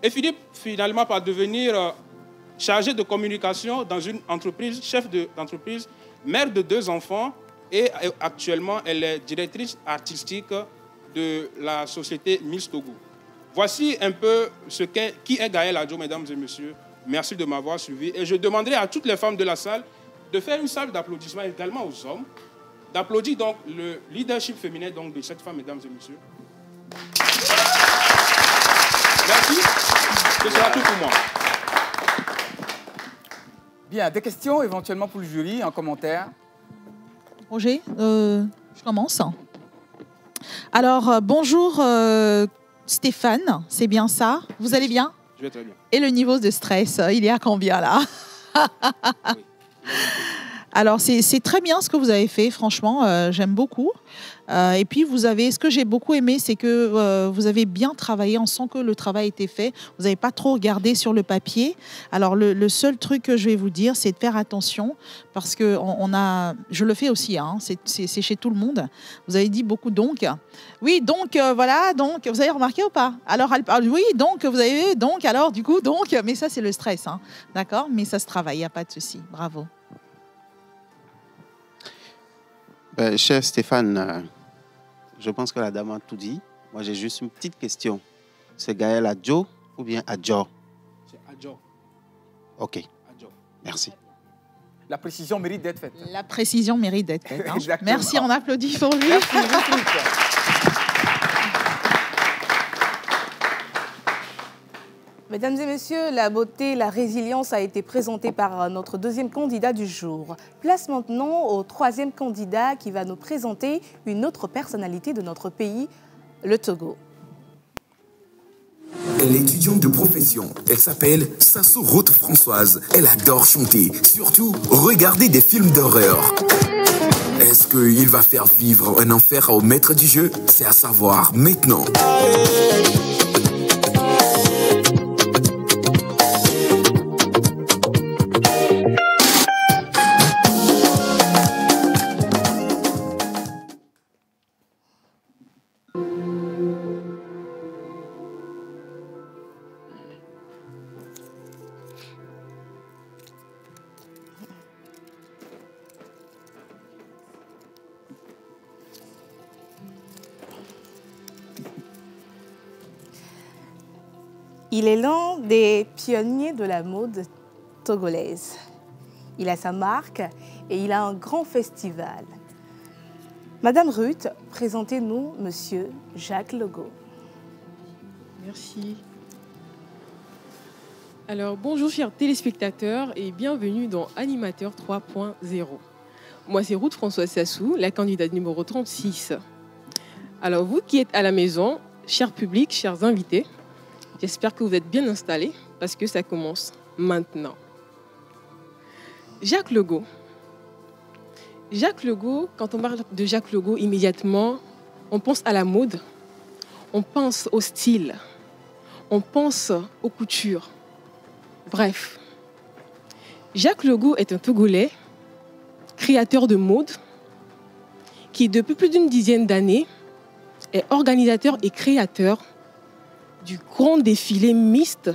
et finit finalement par devenir chargée de communication dans une entreprise, chef d'entreprise, mère de 2 enfants et actuellement elle est directrice artistique de la société Miss Togo. Voici un peu qui est Gaël Adjo, mesdames et messieurs. Merci de m'avoir suivi et je demanderai à toutes les femmes de la salle de faire une salle d'applaudissements également aux hommes, d'applaudir donc le leadership féminin donc, de cette femme, mesdames et messieurs. Merci. Ce sera tout pour moi. Bien, des questions éventuellement pour le jury en commentaire. Roger, je commence. Alors, bonjour Stéphane, c'est bien ça? Vous allez bien? Je vais très bien. Et le niveau de stress, il est à combien là? Oui. Alors, c'est très bien ce que vous avez fait, franchement, j'aime beaucoup. Et puis, ce que j'ai beaucoup aimé, c'est que vous avez bien travaillé, on sent que le travail était fait. Vous n'avez pas trop regardé sur le papier. Alors, le seul truc que je vais vous dire, c'est de faire attention, parce que je le fais aussi, hein, c'est chez tout le monde. Vous avez dit beaucoup donc. Oui, donc, voilà, donc, vous avez remarqué ou pas? Alors, elle parle, oui, donc, vous avez, donc, alors, du coup, donc, mais ça, c'est le stress, hein, d'accord? Mais ça se travaille, il n'y a pas de souci. Bravo. Cher Stéphane, je pense que la dame a tout dit. Moi, j'ai juste une petite question. C'est Gaël Adjo ou bien Adjo? C'est Adjo. Ok. Merci. La précision mérite d'être faite. La précision mérite d'être faite. Hein. Exactement. Merci, on applaudit pour lui. Merci, Mesdames et messieurs, la beauté, la résilience a été présentée par notre deuxième candidat du jour. Place maintenant au troisième candidat qui va nous présenter une autre personnalité de notre pays, le Togo. Elle est étudiante de profession. Elle s'appelle Sassou Ruth Françoise. Elle adore chanter, surtout regarder des films d'horreur. Est-ce qu'il va faire vivre un enfer au maître du jeu? C'est à savoir maintenant. Il est l'un des pionniers de la mode togolaise. Il a sa marque et il a un grand festival. Madame Ruth, présentez-nous Monsieur Jacques Logo. Merci. Alors, bonjour chers téléspectateurs et bienvenue dans Animateur 3.0. Moi, c'est Ruth Françoise Sassou, la candidate numéro 36. Alors, vous qui êtes à la maison, cher public, chers invités, j'espère que vous êtes bien installés parce que ça commence maintenant. Jacques Logo. Jacques Logo, quand on parle de Jacques Logo, immédiatement, on pense à la mode, on pense au style, on pense aux coutures. Bref, Jacques Logo est un Togolais, créateur de mode, qui depuis plus d'une dizaine d'années est organisateur et créateur du grand défilé mixte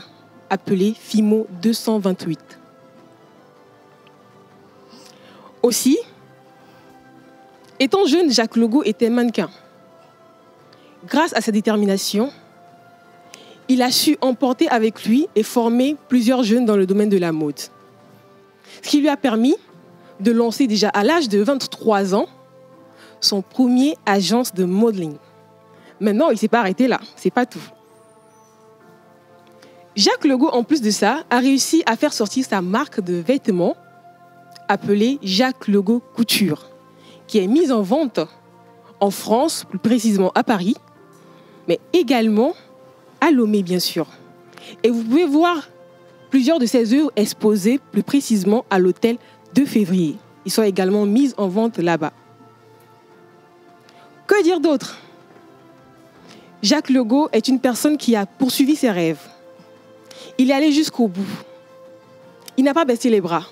appelé FIMO 228. Aussi, étant jeune, Jacques Logo était mannequin. Grâce à sa détermination, il a su emporter avec lui et former plusieurs jeunes dans le domaine de la mode. Ce qui lui a permis de lancer déjà à l'âge de 23 ans son premier agence de modeling. Maintenant, il ne s'est pas arrêté là, c'est pas tout. Jacques Logo, en plus de ça, a réussi à faire sortir sa marque de vêtements appelée Jacques Logo Couture, qui est mise en vente en France, plus précisément à Paris, mais également à Lomé, bien sûr. Et vous pouvez voir plusieurs de ses œuvres exposées plus précisément à l'hôtel 2 février. Ils sont également mises en vente là-bas. Que dire d'autre? Jacques Logo est une personne qui a poursuivi ses rêves. Il est allé jusqu'au bout. Il n'a pas baissé les bras.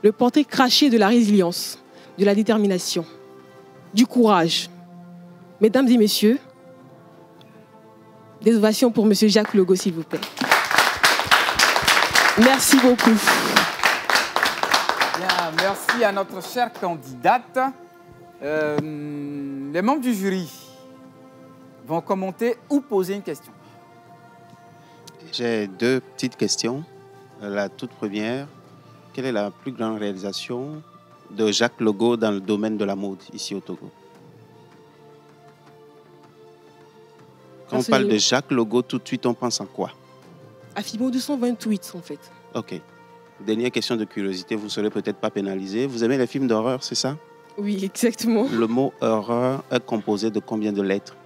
Le portrait craché de la résilience, de la détermination, du courage. Mesdames et messieurs, des ovations pour M. Jacques Logo, s'il vous plaît. Merci beaucoup. Bien, merci à notre chère candidate. Les membres du jury vont commenter ou poser une question. J'ai deux petites questions. La toute première, quelle est la plus grande réalisation de Jacques Logo dans le domaine de la mode ici au Togo? Quand on parle de Jacques Logo, tout de suite, on pense en quoi? À FIMO 228, en fait. Ok. Dernière question de curiosité, vous ne serez peut-être pas pénalisé. Vous aimez les films d'horreur, c'est ça? Oui, exactement. Le mot horreur est composé de combien de lettres?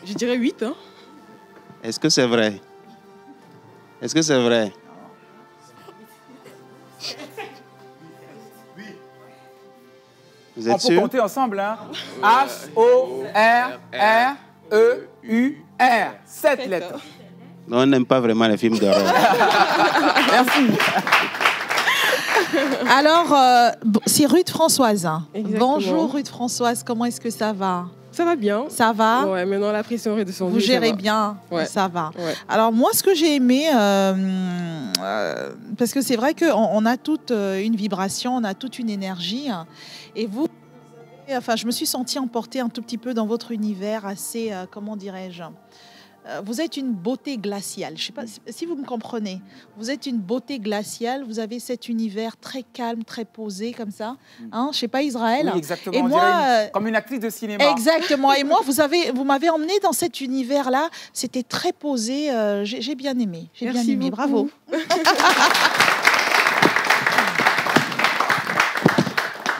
Je dirais 8. Hein. Est-ce que c'est vrai? Est-ce que c'est vrai? Vous êtes sûr? On peut compter ensemble, hein? H-O-R-R-E-U-R. 7 lettres. On n'aime pas vraiment les films d'horreur. Merci. Alors, c'est Ruth Françoise. Exactement. Bonjour Ruth Françoise, comment est-ce que ça va? Ça va bien. Ça va? Ouais, maintenant la pression est redescendue. Vous gérez bien, ouais. Ça va. Ouais. Alors moi, ce que j'ai aimé, parce que c'est vrai qu'on a toute une vibration, on a toute une énergie, et vous, enfin, je me suis sentie emportée un tout petit peu dans votre univers assez, comment dirais-je, vous êtes une beauté glaciale. Je ne sais pas si vous me comprenez. Vous êtes une beauté glaciale. Vous avez cet univers très calme, très posé comme ça. Hein, je ne sais pas, Israël. Oui, exactement. Et on moi, dirait comme une actrice de cinéma. Exactement. Et moi, vous m'avez emmené dans cet univers-là. C'était très posé. J'ai bien aimé. J'ai bien aimé. Bravo.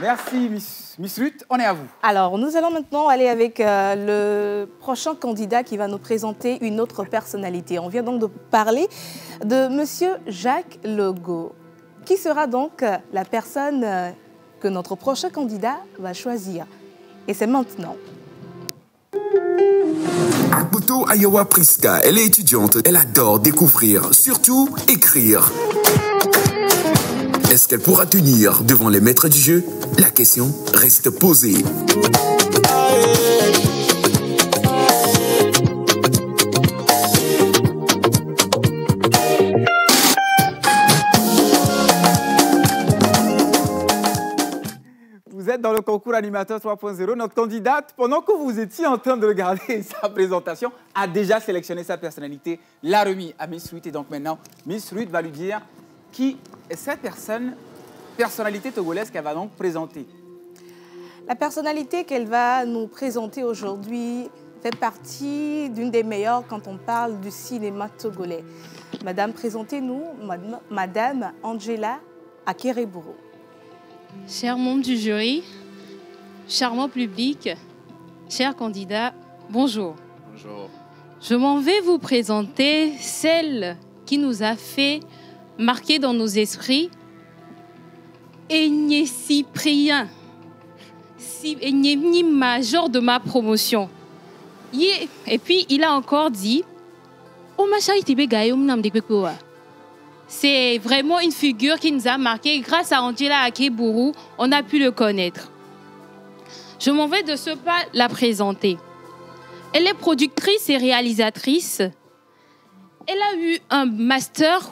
Merci, Miss Ruth. On est à vous. Alors, nous allons maintenant aller avec le prochain candidat qui va nous présenter une autre personnalité. On vient donc de parler de Monsieur Jacques Legault. Qui sera donc la personne que notre prochain candidat va choisir? Et c'est maintenant. Akbuto Ayawa Priska, elle est étudiante, elle adore découvrir, surtout écrire. Est-ce qu'elle pourra tenir devant les maîtres du jeu? La question reste posée. Vous êtes dans le concours animateur 3.0. Notre candidate, pendant que vous étiez en train de regarder sa présentation, a déjà sélectionné sa personnalité, l'a remis à Miss Ruth. Et donc maintenant, Miss Ruth va lui dire qui est cette personnalité togolaise qu'elle va donc présenter. La personnalité qu'elle va nous présenter aujourd'hui fait partie d'une des meilleures quand on parle du cinéma togolais. Madame, présentez-nous Madame Angela Akereburu. Chers membres du jury, charmant public, chers candidats, bonjour. Bonjour. Je m'en vais vous présenter celle qui nous a fait marquer dans nos esprits Aigné Cyprien, Aigné major de ma promotion. Et puis il a encore dit c'est vraiment une figure qui nous a marqué. Grâce à Angela Akereburu, on a pu le connaître. Je m'en vais de ce pas la présenter. Elle est productrice et réalisatrice. Elle a eu un master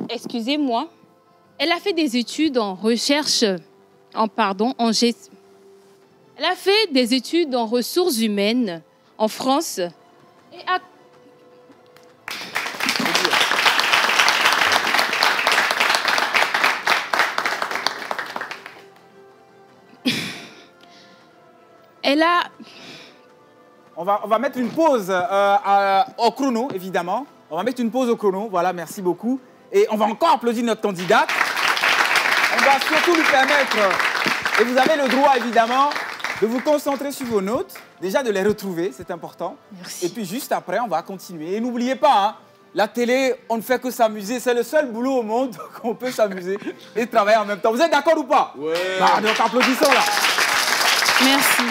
excusez-moi, elle a fait des études en recherche, elle a fait des études en ressources humaines en France et elle a... On va mettre une pause au chrono, évidemment. On va mettre une pause au chrono. Voilà, merci beaucoup. Et on va encore applaudir notre candidate. On va surtout lui permettre, et vous avez le droit, évidemment, de vous concentrer sur vos notes. Déjà, de les retrouver, c'est important. Merci. Et puis, juste après, on va continuer. Et n'oubliez pas, hein, la télé, on ne fait que s'amuser. C'est le seul boulot au monde qu'on peut s'amuser et travailler en même temps. Vous êtes d'accord ou pas? Ouais. Bah, donc, applaudissons là. Merci.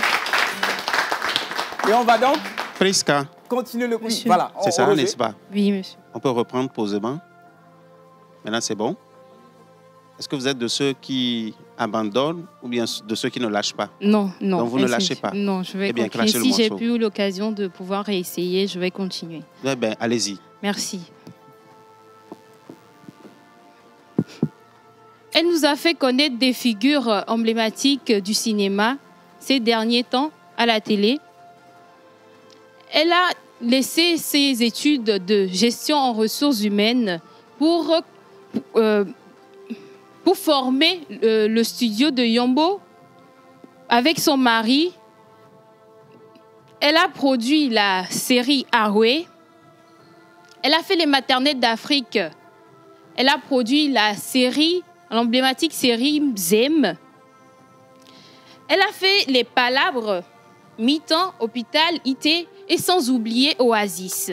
Et on va donc Priska. continuer le quiz. Monsieur. Voilà, C'est ça, n'est-ce pas? Oui, monsieur. On peut reprendre posément. Maintenant, c'est bon. Est-ce que vous êtes de ceux qui abandonnent ou bien de ceux qui ne lâchent pas? Non, non. Donc, vous ne lâchez pas? Non, je vais Eh bien, continuer. clashez le Si j'ai morceau. plus l'occasion de pouvoir réessayer, je vais continuer. Eh bien, allez-y. Merci. Elle nous a fait connaître des figures emblématiques du cinéma ces derniers temps à la télé. Elle a laissé ses études de gestion en ressources humaines pour former le studio de Yombo avec son mari. Elle a produit la série Aroué. Elle a fait les maternelles d'Afrique. Elle a produit l'emblématique série Zem. Elle a fait les palabres, mi-temps, hôpital, IT et sans oublier Oasis.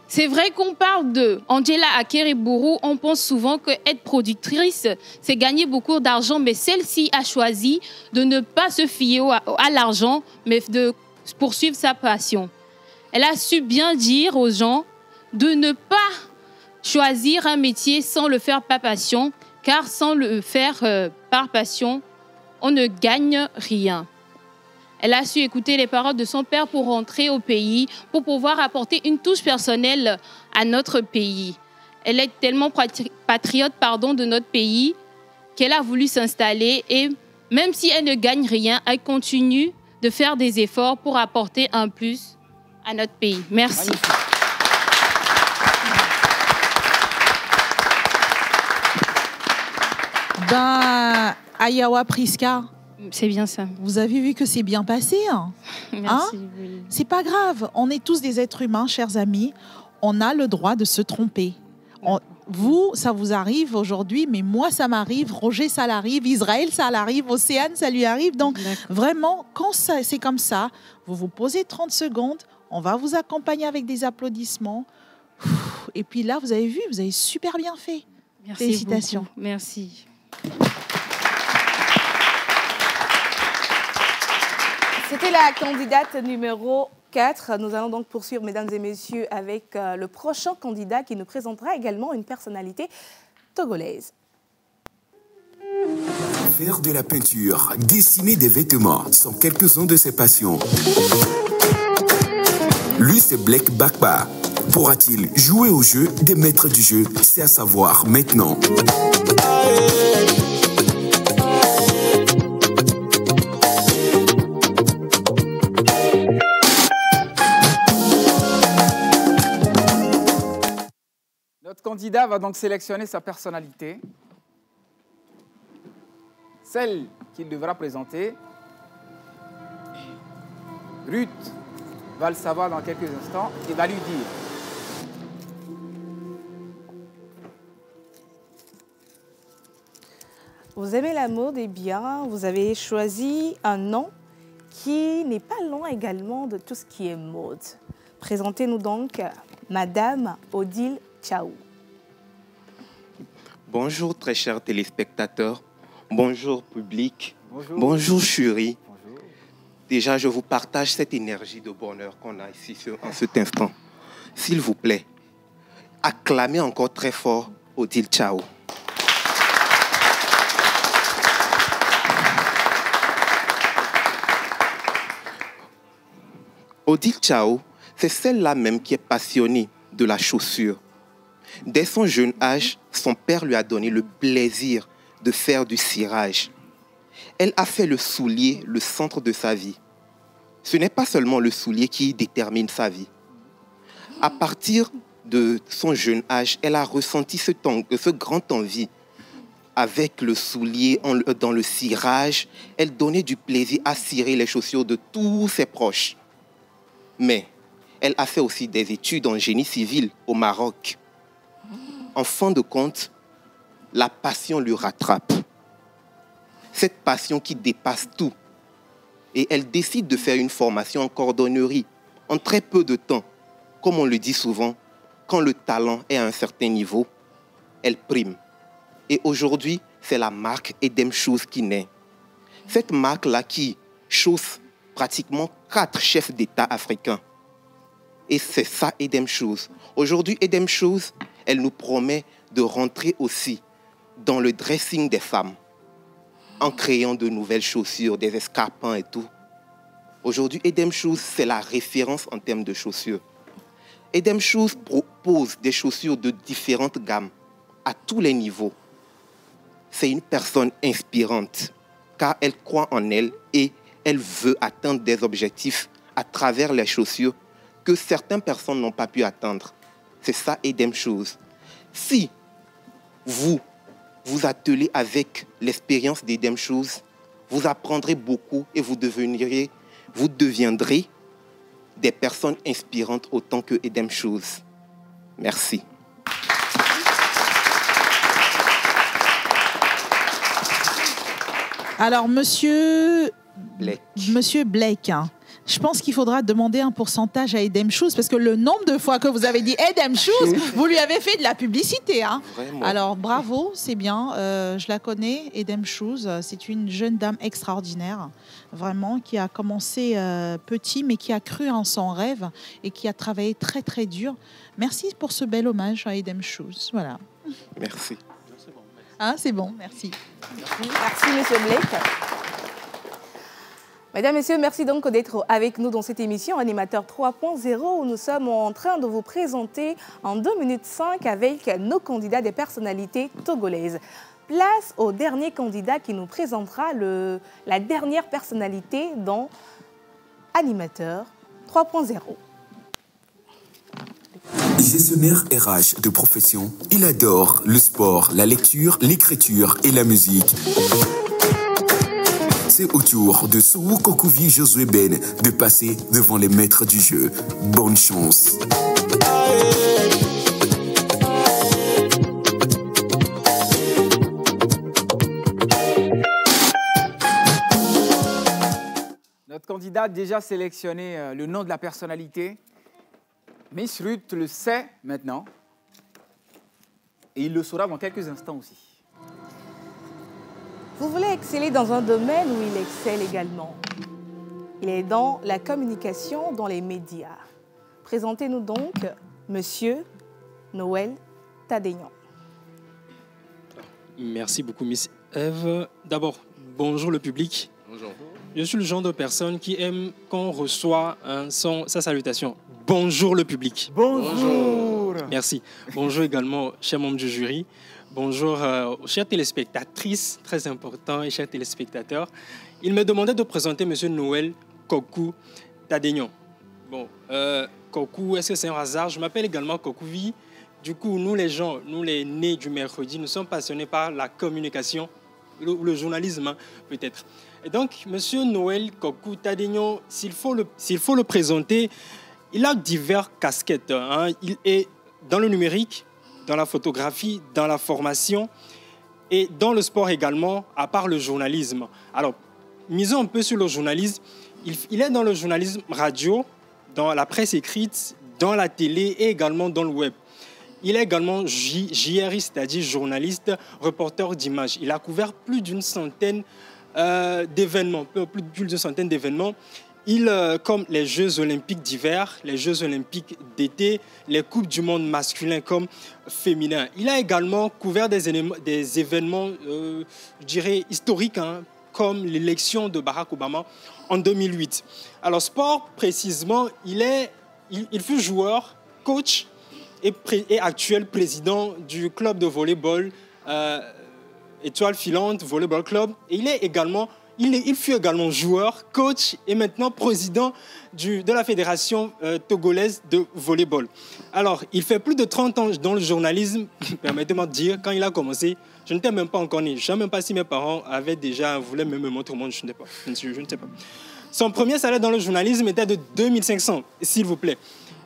C'est vrai qu'on parle de Angela Akereburu, on pense souvent qu'être productrice, c'est gagner beaucoup d'argent, mais celle-ci a choisi de ne pas se fier à l'argent, mais de poursuivre sa passion. Elle a su bien dire aux gens de ne pas choisir un métier sans le faire par passion, car sans le faire par passion, on ne gagne rien. Elle a su écouter les paroles de son père pour rentrer au pays, pour pouvoir apporter une touche personnelle à notre pays. Elle est tellement patriote de notre pays qu'elle a voulu s'installer et même si elle ne gagne rien, elle continue de faire des efforts pour apporter un plus à notre pays. Merci. Ben, Ayawa Priska. C'est bien ça. Vous avez vu que c'est bien passé, hein? Merci. Oui. C'est pas grave. On est tous des êtres humains, chers amis. On a le droit de se tromper. Vous, ça vous arrive aujourd'hui, mais moi, ça m'arrive. Roger, ça l'arrive. Israël, ça l'arrive. Océane, ça lui arrive. Donc, vraiment, quand c'est comme ça, vous vous posez 30 secondes. On va vous accompagner avec des applaudissements. Et puis là, vous avez vu, vous avez super bien fait. Merci. Félicitations. Beaucoup. Merci. C'était la candidate numéro 4. Nous allons donc poursuivre, mesdames et messieurs, avec le prochain candidat qui nous présentera également une personnalité togolaise. Faire de la peinture, dessiner des vêtements sont quelques-uns de ses passions. Lui, c'est Blake Bakba. Pourra-t-il jouer au jeu des maîtres du jeu? C'est à savoir maintenant. Notre candidat va donc sélectionner sa personnalité, celle qu'il devra présenter. Ruth va le savoir dans quelques instants et va lui dire. Vous aimez la mode, eh bien, vous avez choisi un nom qui n'est pas loin également de tout ce qui est mode. Présentez-nous donc Madame Odile Tchaou. Bonjour très chers téléspectateurs, bonjour public, bonjour chérie. Déjà, je vous partage cette énergie de bonheur qu'on a ici en cet instant. S'il vous plaît, acclamez encore très fort Odile Tchaou. Odile Tchaou, c'est celle-là même qui est passionnée de la chaussure. Dès son jeune âge, son père lui a donné le plaisir de faire du cirage. Elle a fait le soulier le centre de sa vie. Ce n'est pas seulement le soulier qui détermine sa vie. À partir de son jeune âge, elle a ressenti ce grand envie. Avec le soulier dans le cirage, elle donnait du plaisir à cirer les chaussures de tous ses proches. Mais elle a fait aussi des études en génie civil au Maroc. En fin de compte, la passion lui rattrape. Cette passion qui dépasse tout. Et elle décide de faire une formation en cordonnerie en très peu de temps. Comme on le dit souvent, quand le talent est à un certain niveau, elle prime. Et aujourd'hui, c'est la marque Edem Shoes qui naît. Cette marque-là qui chausse pratiquement 4 chefs d'État africains. Et c'est ça Edem Shoes. Aujourd'hui, Edem Shoes, elle nous promet de rentrer aussi dans le dressing des femmes en créant de nouvelles chaussures, des escarpins et tout. Aujourd'hui, Edem Shoes, c'est la référence en termes de chaussures. Edem Shoes propose des chaussures de différentes gammes, à tous les niveaux. C'est une personne inspirante, car elle croit en elle et elle veut atteindre des objectifs à travers les chaussures que certaines personnes n'ont pas pu atteindre. C'est ça, Edem Shoes. Si vous vous attelez avec l'expérience d'Edem Shoes, vous apprendrez beaucoup et vous deviendrez des personnes inspirantes autant que Edem Shoes. Merci. Alors, monsieur Blake, hein, je pense qu'il faudra demander un pourcentage à Edem Shoes parce que le nombre de fois que vous avez dit Edem Shoes, vous lui avez fait de la publicité. Hein. Alors, bravo, c'est bien. Je la connais, Edem Shoes. C'est une jeune dame extraordinaire, vraiment, qui a commencé petit, mais qui a cru en son rêve et qui a travaillé très, très dur. Merci pour ce bel hommage à Edem Shoes. Voilà. Merci. Ah, c'est bon, merci. Merci, monsieur Blake. Mesdames, Messieurs, merci donc d'être avec nous dans cette émission Animateur 3.0 où nous sommes en train de vous présenter en 2 minutes 5 avec nos candidats des personnalités togolaises. Place au dernier candidat qui nous présentera la dernière personnalité dans Animateur 3.0. Gestionnaire RH de profession, il adore le sport, la lecture, l'écriture et la musique. C'est au tour de Sowo Kokuvi Josué Ben de passer devant les maîtres du jeu. Bonne chance. Notre candidat a déjà sélectionné le nom de la personnalité. Miss Ruth le sait maintenant. Et il le saura dans quelques instants aussi. Vous voulez exceller dans un domaine où il excelle également. Il est dans la communication, dans les médias. Présentez-nous donc Monsieur Noël Tadénian. Merci beaucoup, Miss Eve. D'abord, bonjour le public. Bonjour. Je suis le genre de personne qui aime qu'on reçoit sa salutation. Bonjour le public. Bonjour. Merci. Bonjour également, chers membres du jury. Bonjour aux chères téléspectatrices, très important, et chers téléspectateurs. Il me demandait de présenter Monsieur Noël Kokou Tadénian. Bon, Kokou, est-ce que c'est un hasard? Je m'appelle également Kokouvi. Du coup, nous les gens, nous les nés du mercredi, nous sommes passionnés par la communication, le journalisme hein, peut-être. Et donc, Monsieur Noël Kokou Tadénian, s'il faut le présenter, il a diverses casquettes. Hein. Il est dans le numérique, dans la photographie, dans la formation et dans le sport également, à part le journalisme. Alors, misons un peu sur le journalisme. Il est dans le journalisme radio, dans la presse écrite, dans la télé et également dans le web. Il est également JRI, c'est-à-dire journaliste, reporter d'images. Il a couvert plus d'une centaine d'événements, plus d'une centaine d'événements. Comme les Jeux Olympiques d'hiver, les Jeux Olympiques d'été, les Coupes du monde masculin comme féminin. Il a également couvert des événements, je dirais, historiques, hein, comme l'élection de Barack Obama en 2008. Alors, sport, précisément, il fut joueur, coach et actuel président du club de volleyball Étoile Filante Volleyball Club. Et il fut également joueur, coach et maintenant président de la fédération togolaise de volleyball. Alors, il fait plus de 30 ans dans le journalisme. Permettez-moi de dire, quand il a commencé, je n'étais même pas encore né. Je ne sais même pas si mes parents voulaient me montrer au monde, je ne sais pas. Son premier salaire dans le journalisme était de 2500, s'il vous plaît.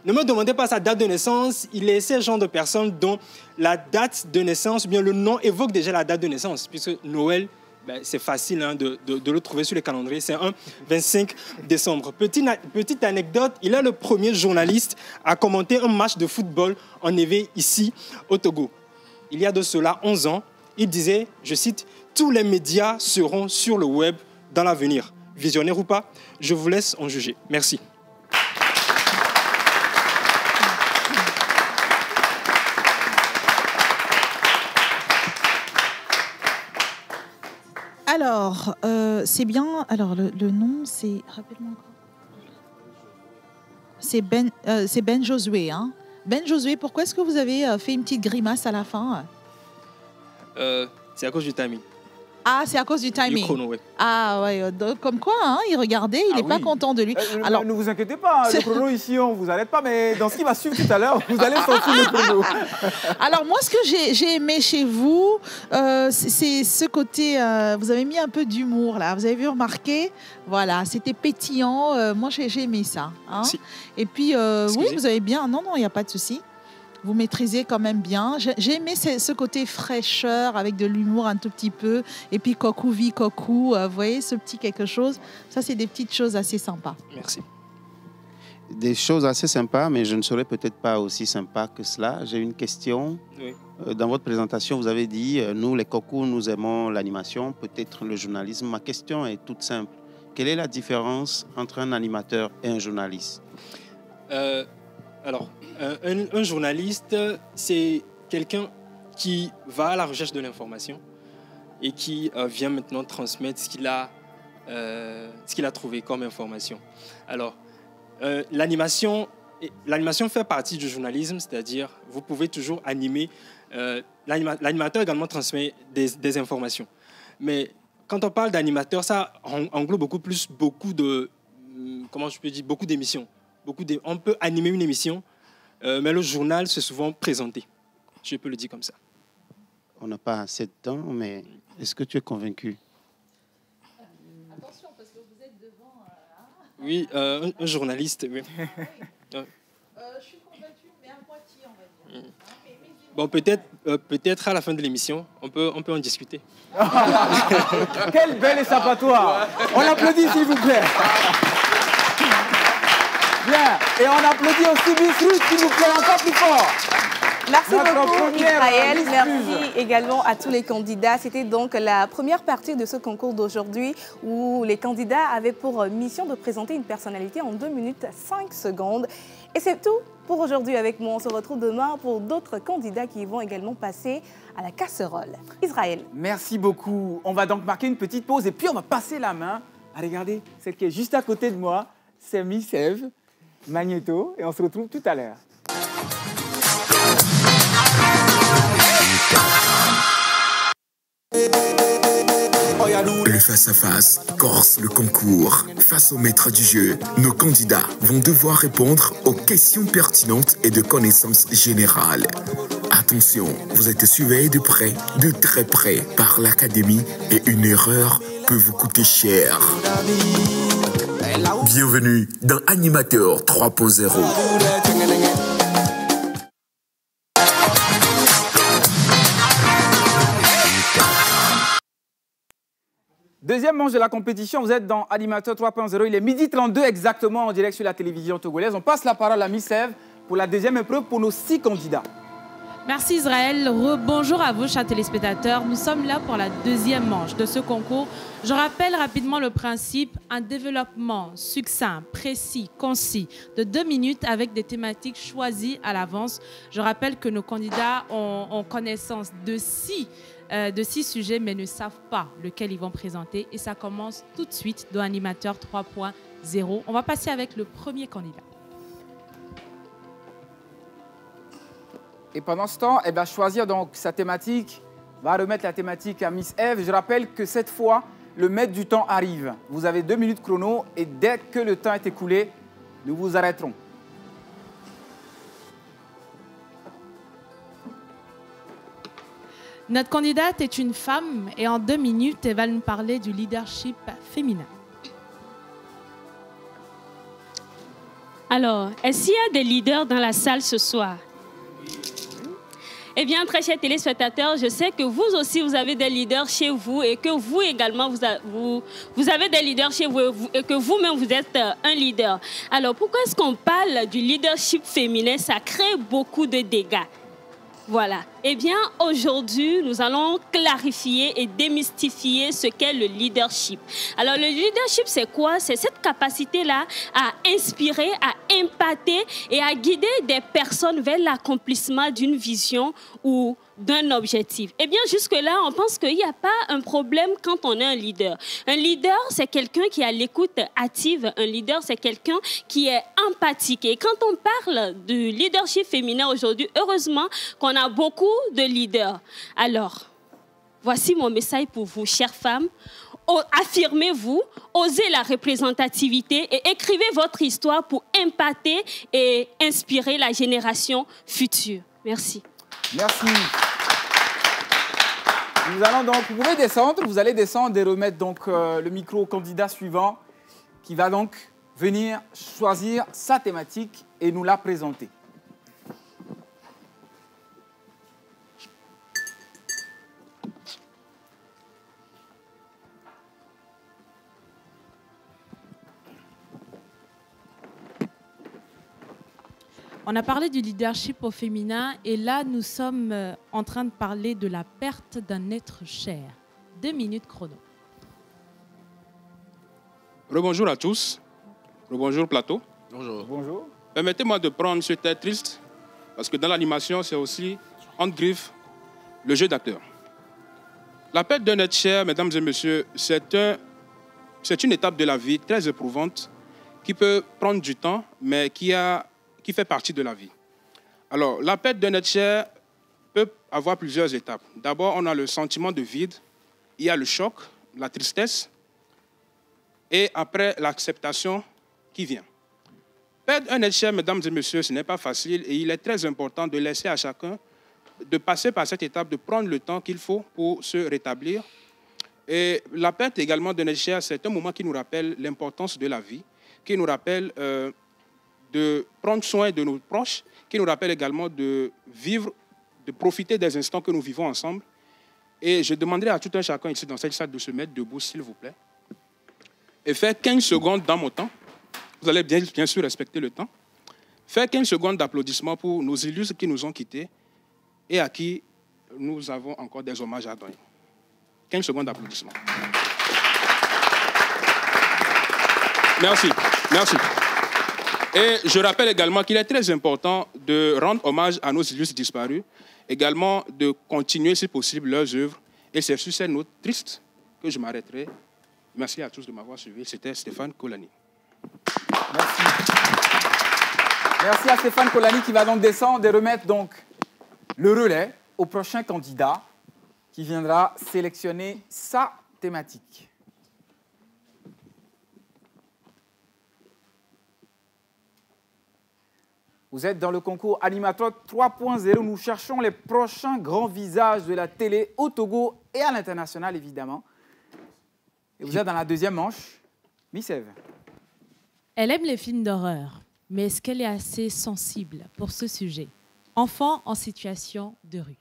Ne me demandez pas sa date de naissance. Il est ce genre de personne dont la date de naissance, bien le nom évoque déjà la date de naissance, puisque Noël, c'est facile hein, de le trouver sur les calendriers. C'est un 25 décembre. Petite anecdote, il est le premier journaliste à commenter un match de football en éveil ici au Togo. Il y a de cela 11 ans, il disait, je cite, « Tous les médias seront sur le web dans l'avenir. Visionnaire ou pas, je vous laisse en juger. » Merci. Alors, c'est bien. Alors, le nom, c'est. Rappelle-moi encore. C'est Ben Josué. Hein. Ben Josué, pourquoi est-ce que vous avez fait une petite grimace à la fin? C'est à cause du timing. Ah, c'est à cause du timing. Du chrono, ouais. Ah, ouais. Comme quoi, hein, il regardait, il n'est pas content de lui. Alors, ne vous inquiétez pas, hein, le chrono ici, on ne vous arrête pas, mais dans ce qui va suivre tout à l'heure, vous allez sortir le chrono. Alors, moi, ce que j'ai aimé chez vous, c'est ce côté. Vous avez mis un peu d'humour, là. Vous avez vu remarquer? Voilà, c'était pétillant. Moi, j'ai aimé ça. Hein. Si. Et puis, oui, vous avez bien. Non, il n'y a pas de souci. Vous maîtrisez quand même bien. J'ai aimé ce côté fraîcheur avec de l'humour un tout petit peu. Et puis Kokou, vous voyez, ce petit quelque chose. Ça, c'est des petites choses assez sympas. Merci. Des choses assez sympas, mais je ne serais peut-être pas aussi sympa que cela. J'ai une question. Oui. Dans votre présentation, vous avez dit, nous, les Kokou, nous aimons l'animation, peut-être le journalisme. Ma question est toute simple. Quelle est la différence entre un animateur et un journaliste? Alors, un journaliste, c'est quelqu'un qui va à la recherche de l'information et qui vient maintenant transmettre ce qu'il a trouvé comme information. Alors, l'animation fait partie du journalisme, c'est-à-dire vous pouvez toujours animer. L'animateur également transmet des informations. Mais quand on parle d'animateur, ça englobe beaucoup d'émissions. On peut animer une émission mais le journal s'est souvent présenté. Je peux le dire comme ça. On n'a pas assez de temps, mais est-ce que tu es convaincu? Attention, parce que vous êtes devant... Oui, un journaliste, oui. Je suis convaincue, mais à moitié, on va dire. Bon, peut-être à la fin de l'émission, on peut en discuter. Quel bel échappatoire. On applaudit, s'il vous plaît. Bien. Et on applaudit aussi Miss Ruth, s'il vous plaît, encore plus fort. Merci Notre beaucoup première Israël, Miss merci également à tous les candidats. C'était donc la première partie de ce concours d'aujourd'hui où les candidats avaient pour mission de présenter une personnalité en 2 minutes 5 secondes. Et c'est tout pour aujourd'hui avec moi. On se retrouve demain pour d'autres candidats qui vont également passer à la casserole. Israël. Merci beaucoup. On va donc marquer une petite pause et puis on va passer la main à regarder celle qui est juste à côté de moi. C'est Miss Eve Magneto et on se retrouve tout à l'heure. Le face-à-face corse le concours. Face au maître du jeu, nos candidats vont devoir répondre aux questions pertinentes et de connaissances générales. Attention, vous êtes surveillés de près, de très près par l'académie et une erreur peut vous coûter cher. Bienvenue dans Animateur 3.0. Deuxième manche de la compétition, vous êtes dans Animateur 3.0. Il est 12h32 exactement en direct sur la télévision togolaise. On passe la parole à Miss Eve pour la deuxième épreuve pour nos 6 candidats. Merci Israël. Bonjour à vous, chers téléspectateurs. Nous sommes là pour la deuxième manche de ce concours. Je rappelle rapidement le principe, un développement succinct, précis, concis, de 2 minutes avec des thématiques choisies à l'avance. Je rappelle que nos candidats ont connaissance de 6 sujets, mais ne savent pas lequel ils vont présenter. Et ça commence tout de suite dans Animateur 3.0. On va passer avec le premier candidat. Et pendant ce temps, elle va choisir donc sa thématique, va remettre la thématique à Miss Eve. Je rappelle que cette fois, le maître du temps arrive. Vous avez 2 minutes chrono et dès que le temps est écoulé, nous vous arrêterons. Notre candidate est une femme et en 2 minutes, elle va nous parler du leadership féminin. Alors, est-ce qu'il y a des leaders dans la salle ce soir? Eh bien, très chers téléspectateurs, je sais que vous aussi, vous avez des leaders chez vous et que vous également, vous avez des leaders chez vous et que vous-même, vous êtes un leader. Alors, pourquoi est-ce qu'on parle du leadership féminin? Ça crée beaucoup de dégâts. Voilà. Eh bien, aujourd'hui, nous allons clarifier et démystifier ce qu'est le leadership. Alors, le leadership, c'est quoi? C'est cette capacité-là à inspirer, à impacter et à guider des personnes vers l'accomplissement d'une vision ou d'un objectif. Eh bien, jusque-là, on pense qu'il n'y a pas un problème quand on est un leader. Un leader, c'est quelqu'un qui a l'écoute active. Un leader, c'est quelqu'un qui est empathique. Et quand on parle du leadership féminin aujourd'hui, heureusement qu'on a beaucoup de leaders. Alors, voici mon message pour vous, chères femmes. Affirmez-vous, osez la représentativité et écrivez votre histoire pour impacter et inspirer la génération future. Merci. Merci. Nous allons donc, vous pouvez descendre, vous allez descendre et remettre donc le micro au candidat suivant qui va donc venir choisir sa thématique et nous la présenter. On a parlé du leadership au féminin et là, nous sommes en train de parler de la perte d'un être cher. 2 minutes chrono. Rebonjour à tous. Rebonjour plateau. Bonjour. Bonjour. Permettez-moi de prendre ce thème triste parce que dans l'animation, c'est aussi, en griffe, le jeu d'acteur. La perte d'un être cher, mesdames et messieurs, c'est une étape de la vie très éprouvante qui peut prendre du temps, mais qui fait partie de la vie. Alors, la perte d'un être cher peut avoir plusieurs étapes. D'abord, on a le sentiment de vide, il y a le choc, la tristesse, et après, l'acceptation qui vient. Perdre un être cher, mesdames et messieurs, ce n'est pas facile et il est très important de laisser à chacun de passer par cette étape, de prendre le temps qu'il faut pour se rétablir. Et la perte également d'un être cher, c'est un moment qui nous rappelle l'importance de la vie, qui nous rappelle de prendre soin de nos proches, qui nous rappelle également de vivre, de profiter des instants que nous vivons ensemble. Et je demanderai à tout un chacun ici dans cette salle de se mettre debout, s'il vous plaît, et faire 15 secondes dans mon temps. Vous allez bien sûr respecter le temps. Faire 15 secondes d'applaudissements pour nos illustres qui nous ont quittés et à qui nous avons encore des hommages à donner. 15 secondes d'applaudissements. Merci, merci. Et je rappelle également qu'il est très important de rendre hommage à nos illustres disparus, également de continuer, si possible, leurs œuvres. Et c'est sur cette note triste que je m'arrêterai. Merci à tous de m'avoir suivi. C'était Stéphane Kolani. Merci. Merci à Stéphane Kolani qui va donc descendre et remettre donc le relais au prochain candidat qui viendra sélectionner sa thématique. Vous êtes dans le concours Animateur 3.0. Nous cherchons les prochains grands visages de la télé au Togo et à l'international, évidemment. Et vous êtes dans la deuxième manche. Miss Eve. Elle aime les films d'horreur, mais est-ce qu'elle est assez sensible pour ce sujet? Enfants en situation de rue.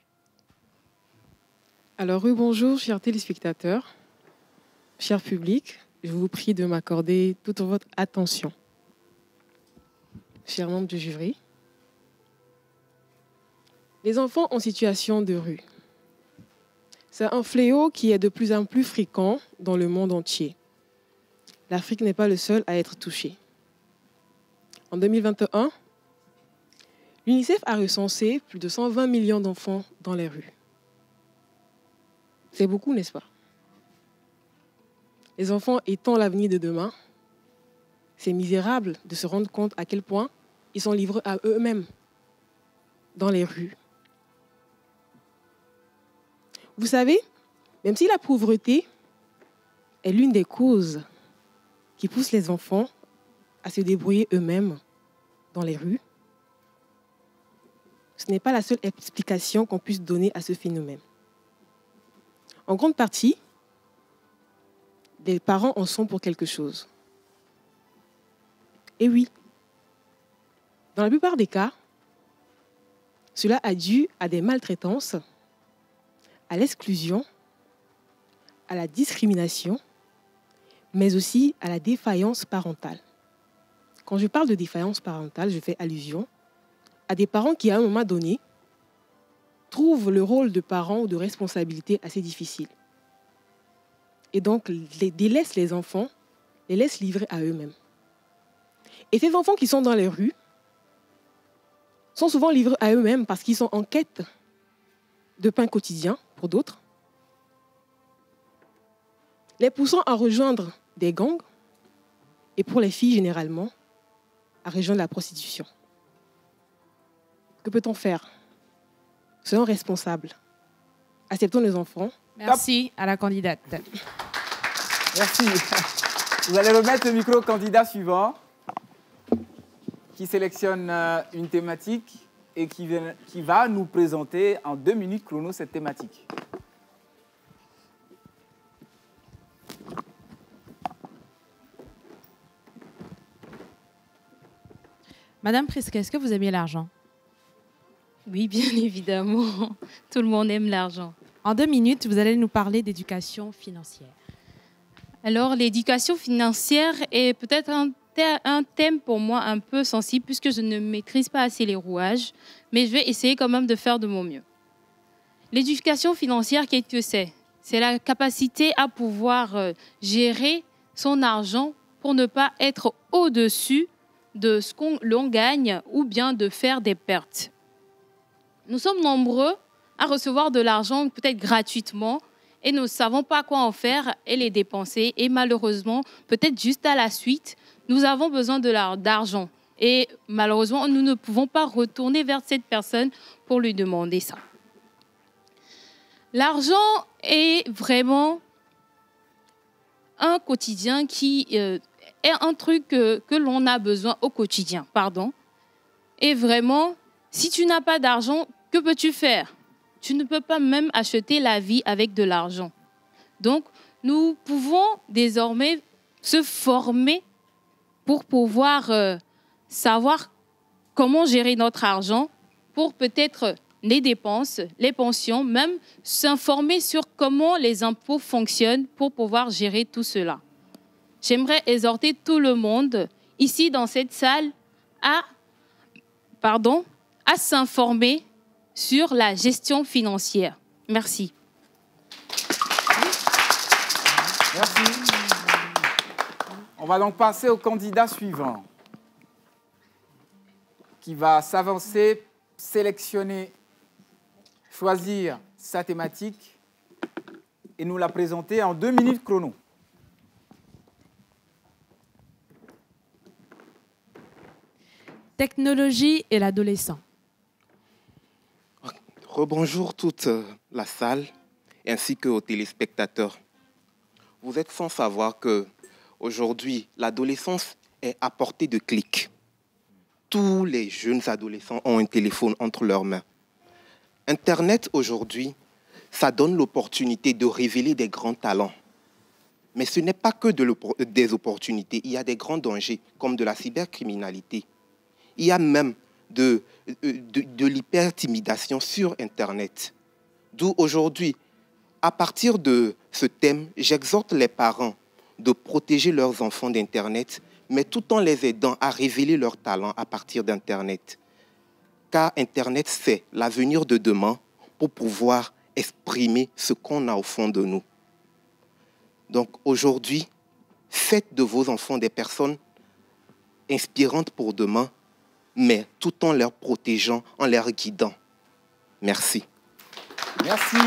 Alors, bonjour, chers téléspectateurs, cher public, je vous prie de m'accorder toute votre attention. Chers membres du jury, les enfants en situation de rue, c'est un fléau qui est de plus en plus fréquent dans le monde entier. L'Afrique n'est pas le seul à être touché. En 2021, l'UNICEF a recensé plus de 120 millions d'enfants dans les rues. C'est beaucoup, n'est-ce pas? Les enfants étant l'avenir de demain, c'est misérable de se rendre compte à quel point ils sont livrés à eux-mêmes dans les rues. Vous savez, même si la pauvreté est l'une des causes qui poussent les enfants à se débrouiller eux-mêmes dans les rues, ce n'est pas la seule explication qu'on puisse donner à ce phénomène. En grande partie, les parents en sont pour quelque chose. Et oui, dans la plupart des cas, cela a dû à des maltraitances, à l'exclusion, à la discrimination, mais aussi à la défaillance parentale. Quand je parle de défaillance parentale, je fais allusion à des parents qui, à un moment donné, trouvent le rôle de parent ou de responsabilité assez difficile. Et donc, délaissent les enfants, les laissent livrer à eux-mêmes. Et ces enfants qui sont dans les rues sont souvent livrés à eux-mêmes parce qu'ils sont en quête de pain quotidien pour d'autres, les poussant à rejoindre des gangs et pour les filles généralement, à rejoindre la prostitution. Que peut-on faire? Soyons responsables. Acceptons les enfants. Merci à la candidate. Merci. Vous allez remettre le micro au candidat suivant qui sélectionne une thématique et qui va nous présenter en 2 minutes chrono cette thématique. Madame Priska, est-ce que vous aimez l'argent? Oui, bien évidemment. Tout le monde aime l'argent. En 2 minutes, vous allez nous parler d'éducation financière. Alors, l'éducation financière est peut-être un thème pour moi un peu sensible puisque je ne maîtrise pas assez les rouages, mais je vais essayer quand même de faire de mon mieux. L'éducation financière, qu'est-ce que c'est? C'est la capacité à pouvoir gérer son argent pour ne pas être au-dessus de ce l'on gagne ou bien de faire des pertes. Nous sommes nombreux à recevoir de l'argent peut-être gratuitement et nous ne savons pas quoi en faire et les dépenser. Et malheureusement, peut-être juste à la suite, nous avons besoin d'argent. Et malheureusement, nous ne pouvons pas retourner vers cette personne pour lui demander ça. L'argent est vraiment un quotidien qui est est un truc que l'on a besoin au quotidien. Pardon. Et vraiment, si tu n'as pas d'argent, que peux-tu faire? Tu ne peux pas même acheter la vie avec de l'argent. Donc, nous pouvons désormais se former pour pouvoir savoir comment gérer notre argent, pour peut-être les dépenses, les pensions, même s'informer sur comment les impôts fonctionnent pour pouvoir gérer tout cela. J'aimerais exhorter tout le monde ici dans cette salle à s'informer sur la gestion financière. Merci. Merci. On va donc passer au candidat suivant qui va s'avancer, sélectionner, choisir sa thématique et nous la présenter en 2 minutes chrono. Technologie et l'adolescent. Rebonjour toute la salle ainsi qu'aux téléspectateurs. Vous êtes sans savoir que aujourd'hui, l'adolescence est à portée de clic. Tous les jeunes adolescents ont un téléphone entre leurs mains. Internet aujourd'hui, ça donne l'opportunité de révéler des grands talents. Mais ce n'est pas que des opportunités. Il y a des grands dangers, comme de la cybercriminalité. Il y a même de l'hypertimidation sur Internet. D'où aujourd'hui, à partir de ce thème, j'exhorte les parents de protéger leurs enfants d'Internet, mais tout en les aidant à révéler leurs talents à partir d'Internet. Car Internet, c'est l'avenir de demain pour pouvoir exprimer ce qu'on a au fond de nous. Donc aujourd'hui, faites de vos enfants des personnes inspirantes pour demain, mais tout en leur protégeant, en leur guidant. Merci. Merci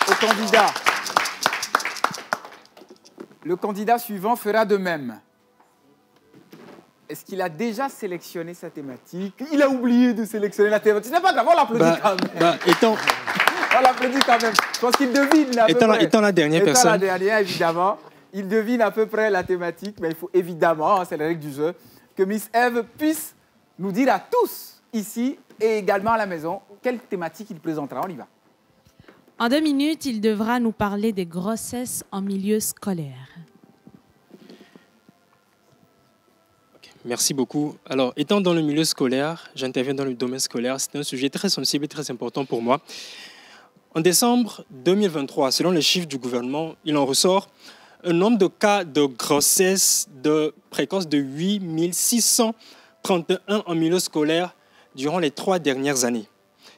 au candidat. Le candidat suivant fera de même. Est-ce qu'il a déjà sélectionné sa thématique? Il a oublié de sélectionner la thématique. Ce n'est pas grave, on l'applaudit quand même. On l'applaudit quand même. Je pense qu'il devine à peu près. Étant la dernière personne. Étant la dernière, évidemment. Il devine à peu près la thématique, mais il faut évidemment, c'est la règle du jeu, que Miss Eve puisse nous dire à tous, ici et également à la maison, quelle thématique il présentera. On y va. En 2 minutes, il devra nous parler des grossesses en milieu scolaire. Merci beaucoup. Alors, étant dans le milieu scolaire, j'interviens dans le domaine scolaire. C'est un sujet très sensible et très important pour moi. En décembre 2023, selon les chiffres du gouvernement, il en ressort un nombre de cas de grossesse précoce de 8 631 en milieu scolaire durant les 3 dernières années.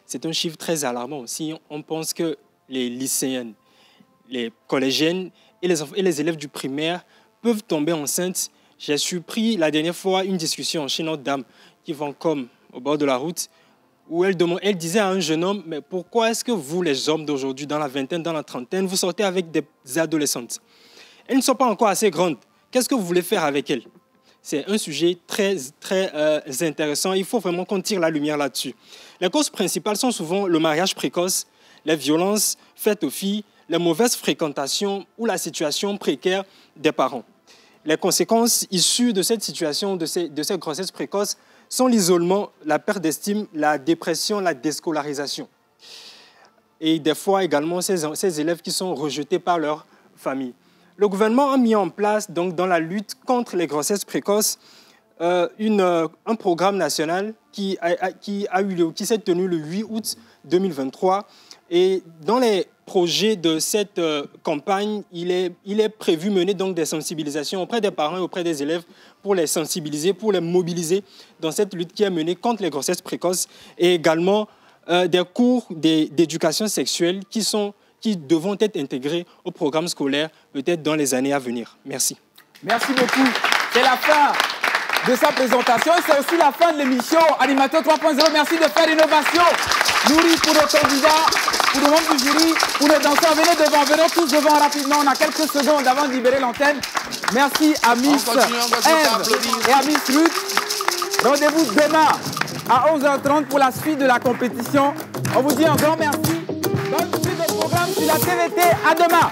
C'est un chiffre très alarmant. Si on pense que les lycéennes, les collégiennes et les élèves du primaire peuvent tomber enceintes, j'ai surpris la dernière fois une discussion chez notre dame qui vend comme au bord de la route où elle disait à un jeune homme, mais pourquoi est-ce que vous, les hommes d'aujourd'hui, dans la vingtaine, dans la trentaine, vous sortez avec des adolescentes? Elles ne sont pas encore assez grandes. Qu'est-ce que vous voulez faire avec elles? C'est un sujet très intéressant. Il faut vraiment qu'on tire la lumière là-dessus. Les causes principales sont souvent le mariage précoce, les violences faites aux filles, les mauvaises fréquentations ou la situation précaire des parents. Les conséquences issues de cette situation, de ces grossesses précoces, sont l'isolement, la perte d'estime, la dépression, la déscolarisation. Et des fois également ces élèves qui sont rejetés par leur famille. Le gouvernement a mis en place, donc, dans la lutte contre les grossesses précoces, un programme national qui s'est tenu le 8 août 2023. Et dans les projets de cette campagne, il est prévu mener donc des sensibilisations auprès des parents et auprès des élèves pour les sensibiliser, pour les mobiliser dans cette lutte qui est menée contre les grossesses précoces et également des cours d'éducation sexuelle qui devront être intégrés au programme scolaire peut-être dans les années à venir. Merci. Merci beaucoup. C'est la fin de sa présentation et c'est aussi la fin de l'émission Animateur 3.0. Merci de faire l'innovation. Nourri pour nos candidats, pour le membres du jury, pour les danseurs. Venez tous devant rapidement. On a quelques secondes avant de libérer l'antenne. Merci à Miss Eve et à Miss Ruth. Rendez-vous demain à 11h30 pour la suite de la compétition. On vous dit un grand merci. Bonne suite de programme sur la TVT. À demain.